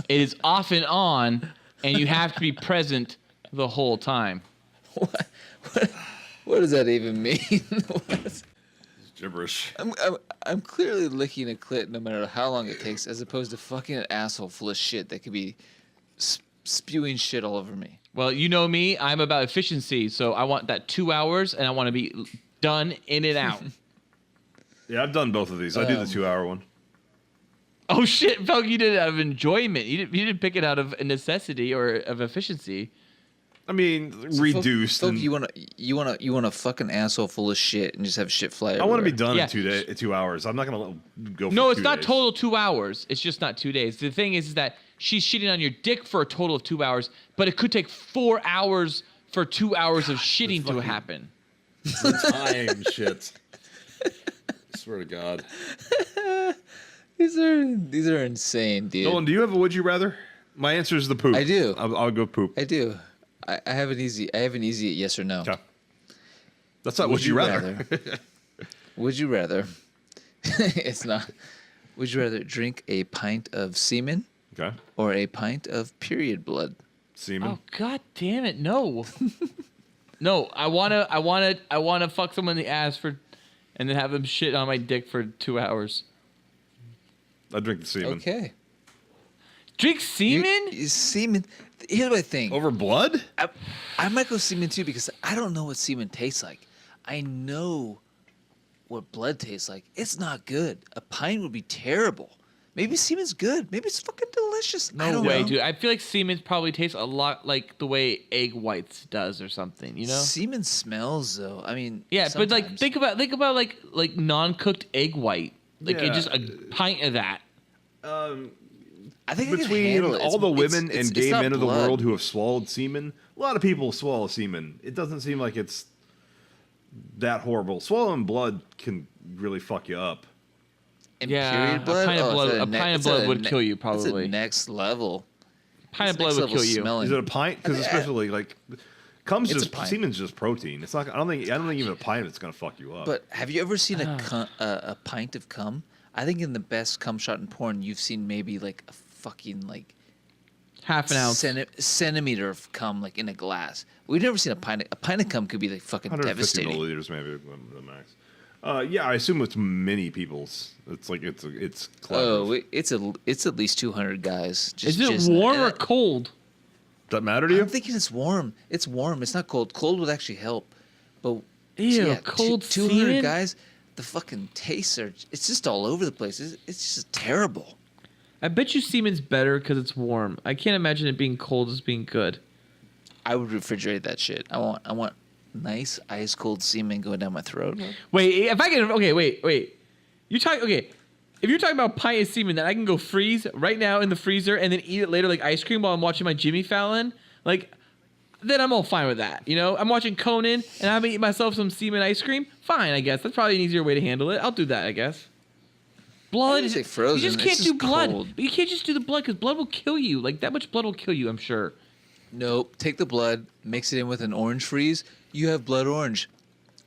S6: it is off and on and you have to be present the whole time?
S4: What does that even mean?
S1: It's gibberish.
S4: I'm clearly licking a clit no matter how long it takes, as opposed to fucking an asshole full of shit that could be spewing shit all over me.
S6: Well, you know me, I'm about efficiency, so I want that 2 hours and I want to be done in and out.
S1: Yeah, I've done both of these. I do the 2 hour one.
S6: Oh shit, Felk, you did it out of enjoyment. You didn't pick it out of a necessity or of efficiency.
S1: I mean, reduced.
S4: Folk,
S1: and
S4: you wanna fuck an asshole full of shit and just have shit fly
S1: I
S4: everywhere.
S1: want to be done
S6: Yeah.
S1: in 2 hours. I'm not going to go for
S6: No,
S1: 2
S6: it's not
S1: days.
S6: total 2 hours. It's just not 2 days. The thing is that she's shitting on your dick for a total of 2 hours, but it could take 4 hours for 2 hours of shitting to happen.
S1: Time shit. I swear to God.
S4: These are insane, dude.
S1: Nolan, do you have a would you rather? My answer is the poop.
S4: I do.
S1: I'll go poop.
S4: I do. I have an easy yes or no.
S1: Okay. That's not would you rather.
S4: Would you rather? It's not. Would you rather drink a pint of semen
S1: Okay.
S4: or a pint of period blood?
S1: Semen.
S6: Oh god damn it, no. No, I wanna fuck someone in the ass and then have them shit on my dick for 2 hours.
S1: I drink the semen.
S4: Okay.
S6: Drink semen?
S4: Semen. Here's my thing.
S1: Over blood?
S4: I might go semen too because I don't know what semen tastes like. I know what blood tastes like. It's not good. A pint would be terrible. Maybe semen's good. Maybe it's fucking delicious. I
S6: No
S4: don't
S6: way,
S4: know.
S6: dude. I feel like semen probably tastes a lot like the way egg whites does or something, you know?
S4: Semen smells though. I mean,
S6: Yeah, but like
S4: sometimes.
S6: think about like non-cooked egg white. Like
S1: Yeah.
S6: just a pint of that.
S4: I think I can
S1: Between
S4: handle it.
S1: all the women
S4: It's
S1: and gay
S4: not
S1: men of the
S4: blood.
S1: world who have swallowed semen, a lot of people swallow semen. It doesn't seem like it's that horrible. Swallowing blood can really fuck you up.
S4: And
S6: Yeah,
S4: period
S6: a
S4: blood.
S6: pint of
S4: Oh,
S6: blood-
S4: it's
S6: a pint of
S4: it's
S6: blood would kill you,
S4: It's
S6: probably.
S4: a next level.
S6: Pint of
S4: It's
S6: blood
S4: next
S6: would
S4: level
S6: kill you.
S4: smelling.
S1: Is it a pint? Because especially like comes
S4: It's a
S1: just
S4: pint.
S1: semen's just protein. It's not. I don't think even a pint it's gonna fuck you up.
S4: But have you ever seen a pint of cum? I think in the best cum shot in porn, you've seen maybe like a fucking like
S6: Half an ounce.
S4: centimeter of cum like in a glass. We've never seen a pint. A pint of cum could be like fucking
S1: 150
S4: devastating.
S1: milliliters maybe the max. Yeah, I assume it's many people's. It's like it's
S4: Oh,
S1: collaborative.
S4: it's at least 200 guys.
S6: Is it
S4: Just
S6: warm or cold?
S1: Does that matter to you?
S4: I'm thinking it's warm. It's warm. It's not cold. Cold would actually help. But
S6: Ew,
S4: yeah,
S6: cold
S4: 200
S6: semen?
S4: guys. The fucking tastes are. It's just all over the place. It's just terrible.
S6: I bet you semen's better because it's warm. I can't imagine it being cold as being good.
S4: I would refrigerate that shit. I want nice ice cold semen going down my throat.
S6: Wait, if I can, okay, wait. If you're talking about pint of semen that I can go freeze right now in the freezer and then eat it later like ice cream while I'm watching my Jimmy Fallon, like, then I'm all fine with that. You know, I'm watching Conan and I'm eating myself some semen ice cream. Fine, I guess that's probably an easier way to handle it. I'll do that, I guess. Blood,
S4: didn't say frozen,
S6: you just
S4: it's
S6: can't
S4: just
S6: do blood.
S4: cold.
S6: But you can't just do the blood because blood will kill you. Like that much blood will kill you, I'm sure.
S4: Nope. Take the blood, mix it in with an orange freeze. You have blood orange.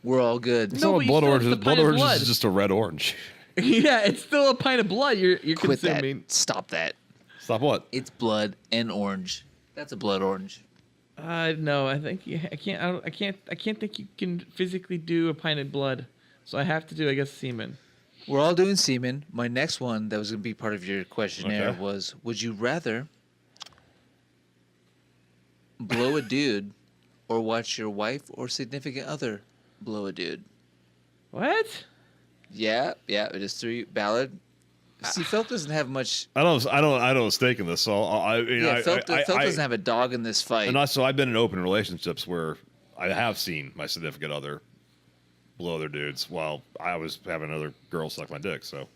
S4: We're all good.
S6: No, but you still have the pint of blood.
S11: just a red orange.
S6: Yeah, it's still a pint of blood you're
S4: Quit
S6: consuming.
S4: that. Stop that.
S11: Stop what?
S4: It's blood and orange. That's a blood orange.
S6: No, I think I can't think you can physically do a pint of blood. So I have to do, I guess, semen.
S4: We're all doing semen. My next one that was going to be part of your questionnaire
S1: Okay.
S4: was, would you rather blow a dude or watch your wife or significant other blow a dude?
S6: What?
S4: Yeah, it is 3 ballad. See, Phil doesn't have much.
S1: I don't stake in this. So
S4: Phil doesn't have a dog in this fight.
S1: And also, I've been in open relationships where I have seen my significant other blow other dudes while I was having another girl suck my dick. So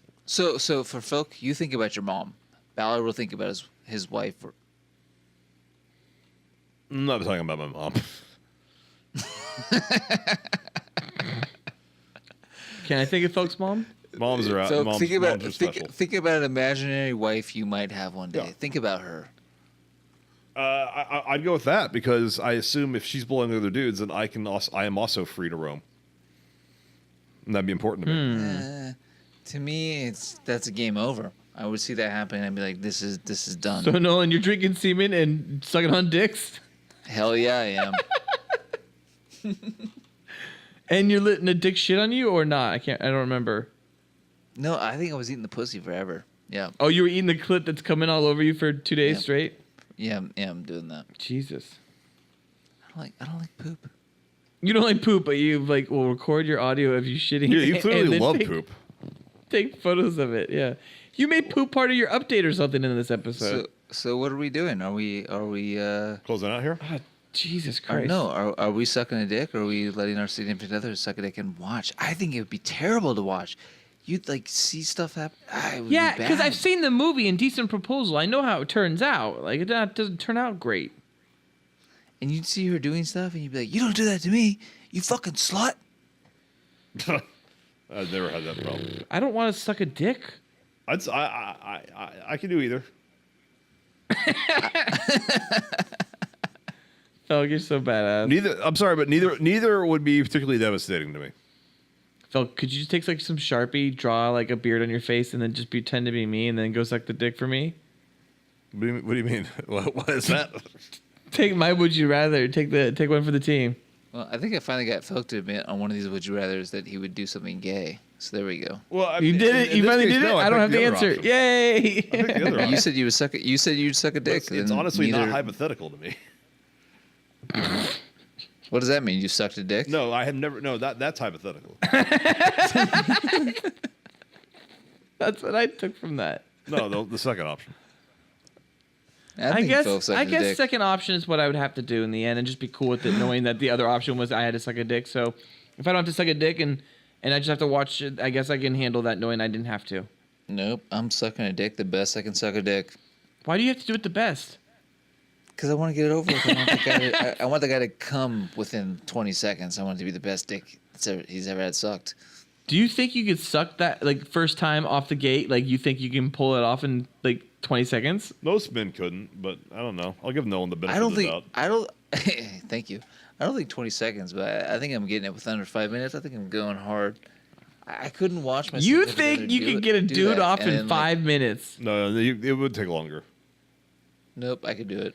S4: for Phil, you think about your mom. Ballard will think about his wife.
S1: I'm not talking about my mom.
S6: Can I think of folks' mom?
S1: Moms are out.
S4: So
S1: moms
S4: think
S1: are special.
S4: think about an imaginary wife you might have one day.
S1: Yeah.
S4: Think about her.
S1: I'd go with that because I assume if she's blowing other dudes, then I am also free to roam. And that'd be important to me.
S4: To me, that's a game over. I would see that happen and I'd be like, this is done.
S6: So Nolan, you're drinking semen and sucking on dicks?
S4: Hell yeah, I am.
S6: And you're letting a dick shit on you or not? I don't remember.
S4: No, I think I was eating the pussy forever. Yeah.
S6: Oh, you were eating the clit that's coming all over you for 2 days straight?
S4: Yeah, I'm doing that.
S6: Jesus.
S4: I don't like poop.
S6: You don't like poop, but you will record your audio of you shitting.
S1: Yeah, you clearly
S6: and then
S1: love poop.
S6: Take photos of it. Yeah, you made poop part of your update or something in this episode.
S4: So what are we doing? Are we
S1: closing out here?
S6: Oh, Jesus Christ!
S4: No, are we sucking a dick, or are we letting our significant other suck a dick and watch? I think it would be terrible to watch. You'd see stuff happen.
S6: Yeah, because I've seen the movie Indecent Proposal. I know how it turns out. It doesn't turn out great.
S4: And you'd see her doing stuff, and you'd be like, "You don't do that to me, you fucking slut."
S1: I've never had that problem.
S6: I don't want to suck a dick.
S1: I can do either.
S6: Phil, you're so badass.
S1: I'm sorry, but neither would be particularly devastating to me.
S6: Phil, could you just take some Sharpie, draw a beard on your face, and then just pretend to be me, and then go suck the dick for me?
S1: What do you mean? What is that?
S6: Take my would you rather. Take one for the team.
S4: Well, I think I finally got Phil to admit on one of these would you rather's that he would do something gay. So there we go.
S1: Well,
S6: you did it. You finally did it. I don't have the answer.
S1: Option.
S6: Yay!
S4: You said you would suck. You said you'd suck a dick.
S1: It's honestly not hypothetical to me.
S4: What does that mean? You sucked a dick?
S1: No, I have never. No, that's hypothetical.
S6: That's what I took from that.
S1: No, the second option.
S6: I guess second option is what I would have to do in the end, and just be cool with it, knowing that the other option was I had to suck a dick. So if I don't have to suck a dick and I just have to watch it, I guess I can handle that knowing I didn't have to.
S4: Nope, I'm sucking a dick the best I can suck a dick.
S6: Why do you have to do it the best?
S4: Because I want to get it over with. I want the guy to come within 20 seconds. I want it to be the best dick he's ever had sucked.
S6: Do you think you could suck that first time off the gate? You think you can pull it off in 20 seconds?
S1: Most men couldn't, but I don't know. I'll give Nolan the benefit of the doubt.
S4: Thank you. I don't think 20 seconds, but I think I'm getting it with under 5 minutes. I think I'm going hard. I couldn't watch myself.
S6: You think you could get a dude off in 5 minutes?
S1: No, it would take longer.
S4: Nope, I could do it.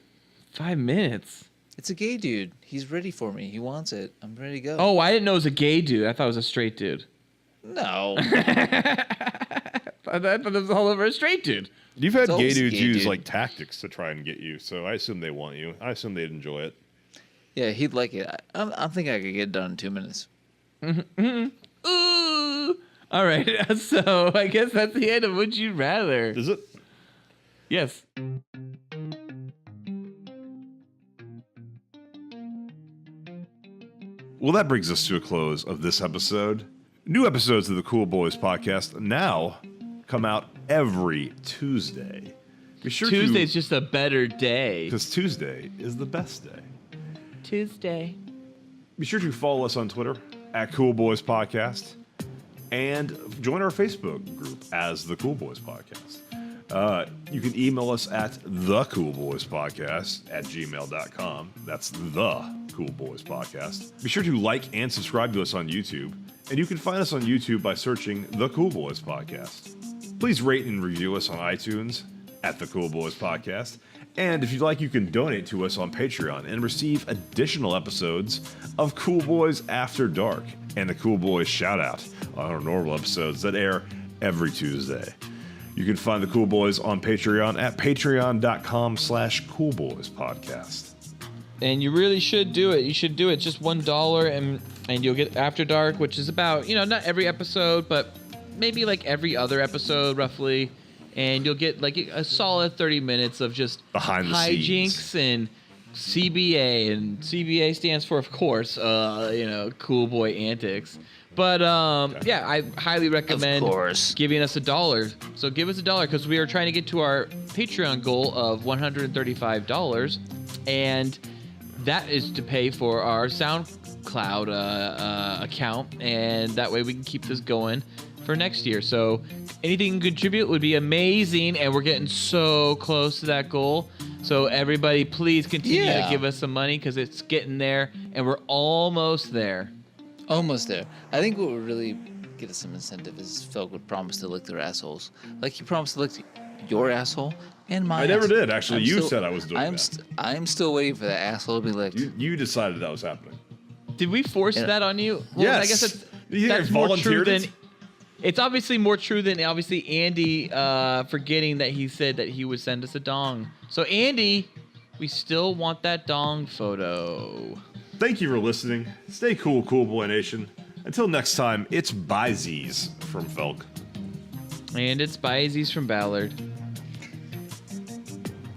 S6: 5 minutes?
S4: It's a gay dude. He's ready for me. He wants it. I'm ready to go.
S6: Oh, I didn't know it was a gay dude. I thought it was a straight dude.
S4: No.
S6: I thought it was all over a straight dude.
S1: You've had gay dudes use tactics to try and get you, so I assume they want you. I assume they'd enjoy it.
S4: Yeah, he'd like it. I think I could get it done in 2 minutes.
S6: Ooh. All right, so I guess that's the end of Would You Rather.
S1: Is it?
S6: Yes.
S1: Well, that brings us to a close of this episode. New episodes of the Cool Boys podcast now come out every Tuesday. Be sure
S6: Tuesday's just a better day.
S1: Because Tuesday is the best day.
S6: Tuesday.
S1: Be sure to follow us on Twitter at Cool Boys Podcast and join our Facebook group as the Cool Boys Podcast. You can email us at thecoolboyspodcast@gmail.com. That's the Cool Boys Podcast. Be sure to like and subscribe to us on YouTube. And you can find us on YouTube by searching The Cool Boys Podcast. Please rate and review us on iTunes at The Cool Boys Podcast. And if you'd like, you can donate to us on Patreon and receive additional episodes of Cool Boys After Dark and the Cool Boys Shoutout on our normal episodes that air every Tuesday. You can find the Cool Boys on Patreon at patreon.com/coolboyspodcast.
S6: And you really should do it. You should do it. Just $1 and you'll get After Dark, which is about, not every episode, but maybe like every other episode roughly. And you'll get like a solid 30 minutes of just
S1: behind the
S6: hijinks
S1: scenes.
S6: And CBA. And CBA stands for, of course, Cool Boy Antics. But yeah, I highly recommend giving us $1. So give us $1 because we are trying to get to our Patreon goal of $135, and that is to pay for our SoundCloud account, and that way we can keep this going for next year. So anything you can contribute would be amazing, and we're getting so close to that goal. So everybody, please continue to give us some money because it's getting there, and we're almost there.
S4: Almost there. I think what would really get us some incentive is Phil would promise to lick their assholes. Like he promised to lick your asshole and my
S1: I never
S4: asshole.
S1: did, actually. You said I was doing that.
S4: I'm still waiting for that asshole to be licked.
S1: You decided that was happening.
S6: Did we force that on you? Well,
S1: Yes.
S6: I guess
S1: You
S6: that's more true
S1: volunteered
S6: than...
S1: it?
S6: It's obviously more true than obviously Andy forgetting that he said that he would send us a dong. So Andy, we still want that dong photo.
S1: Thank you for listening. Stay cool, Cool Boy Nation. Until next time, it's Byzies from Felk.
S6: And it's Byzies from Ballard.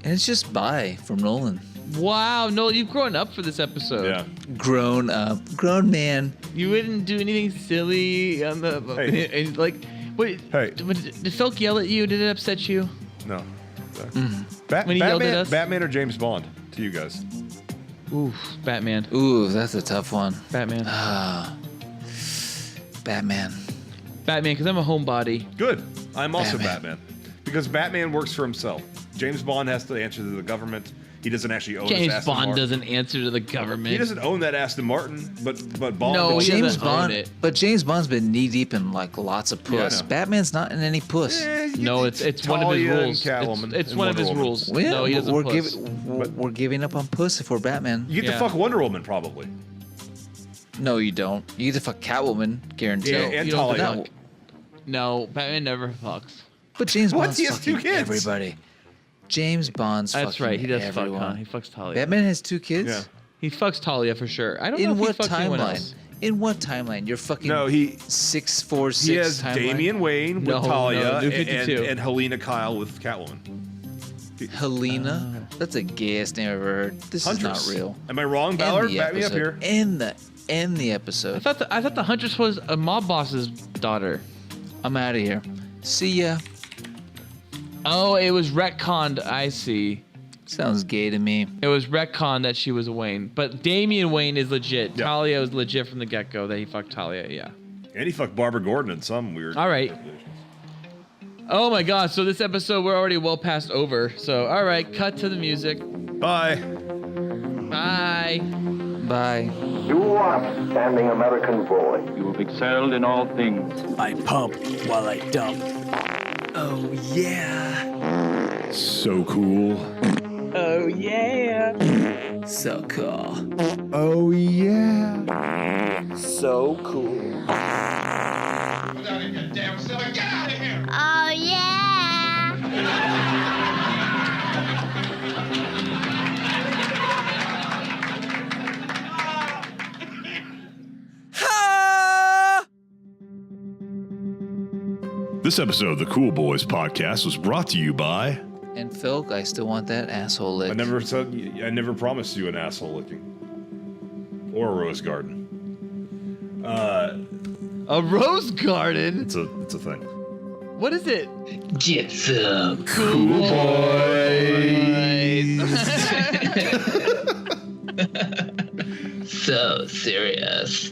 S4: And it's just bye from Nolan.
S6: Wow, Noel, you've grown up for this episode.
S1: Yeah.
S4: Grown up. Grown man.
S6: You wouldn't do anything silly on the...
S1: Hey.
S6: Like, wait,
S1: Hey.
S6: did Felk yell at you? Did it upset you?
S1: No.
S6: When he yelled at us?
S1: Batman or James Bond to you guys?
S6: Ooh, Batman.
S4: Ooh, that's a tough one.
S6: Batman.
S4: Batman.
S6: Batman, because I'm a homebody.
S1: Good. I'm also Batman. Because Batman works for himself. James Bond has to answer to the government. He doesn't actually own his
S6: James
S1: Aston
S6: Bond
S1: Martin.
S6: doesn't answer to the government.
S1: He doesn't own that Aston Martin, but Bond.
S6: No,
S1: owns
S6: he
S1: it.
S4: James
S6: doesn't own
S4: Bond.
S6: it.
S4: But James Bond's been knee deep in like lots of
S1: Yeah, I
S4: puss.
S1: know.
S4: Batman's not in any puss.
S6: No, it's one of his
S1: Talia and
S6: rules.
S1: Catwoman
S6: It's
S1: and
S6: one of
S1: Wonder
S6: his
S1: Woman.
S6: rules.
S4: Well,
S6: No, he doesn't
S4: we're,
S6: puss.
S4: we're giving up on puss if we're Batman.
S1: You get
S6: Yeah.
S1: to fuck Wonder Woman, probably.
S4: No, you don't. You get to fuck Catwoman, guaranteed.
S1: Yeah, and
S6: You don't
S1: Talia.
S6: fuck. No, Batman never fucks.
S4: But James
S1: What?
S4: Bond's
S1: He has
S4: fucking
S1: 2 kids.
S4: everybody. James Bond's
S6: That's
S4: fucking
S6: right. He does
S4: everyone.
S6: fuck, huh? He fucks Talia.
S4: Batman has 2 kids?
S1: Yeah.
S6: He fucks Talia for sure. I don't know
S4: In
S6: if
S4: what
S6: he fucks anyone
S4: timeline?
S6: else.
S4: In what timeline? You're fucking
S1: No, he
S4: 646
S1: he has
S4: timeline?
S1: Damian Wayne with
S6: No,
S1: Talia
S6: no, New 52.
S1: and Helena Kyle with Catwoman.
S4: Helena? That's the gayest name I've ever heard. This
S1: Huntress.
S4: is not real.
S1: Am I wrong,
S4: End
S1: Ballard?
S4: the
S1: Back me up
S4: episode.
S1: here.
S4: End the
S6: I
S4: episode.
S6: thought the Huntress was a mob boss's daughter.
S4: I'm out of here. See ya.
S6: Oh, it was retconned. I see.
S4: Sounds gay to me.
S6: It was retconned that she was a Wayne. But Damian Wayne is legit.
S1: Yeah.
S6: Talia was legit from the get-go that he fucked Talia, yeah.
S1: And he fucked Barbara Gordon in some weird.
S6: All right. Oh my god, so this episode we're already well past over. So, all right, cut to the music.
S1: Bye.
S6: Bye.
S4: Bye.
S7: You are upstanding American boy.
S3: You have excelled in all things.
S12: I pump while I dump. Oh yeah.
S1: So cool.
S12: Oh yeah. So cool.
S11: Oh, yeah.
S12: So cool.
S2: Get out of here, damn silly. Get out of here!
S5: Oh, yeah.
S1: This episode of the Cool Boys podcast was brought to you by.
S4: And Phil, I still want that asshole lick.
S1: I never promised you an asshole licking. Or a rose garden.
S6: A rose garden?
S1: It's a thing.
S6: What is it?
S12: Get some
S6: Cool boys.
S12: so serious.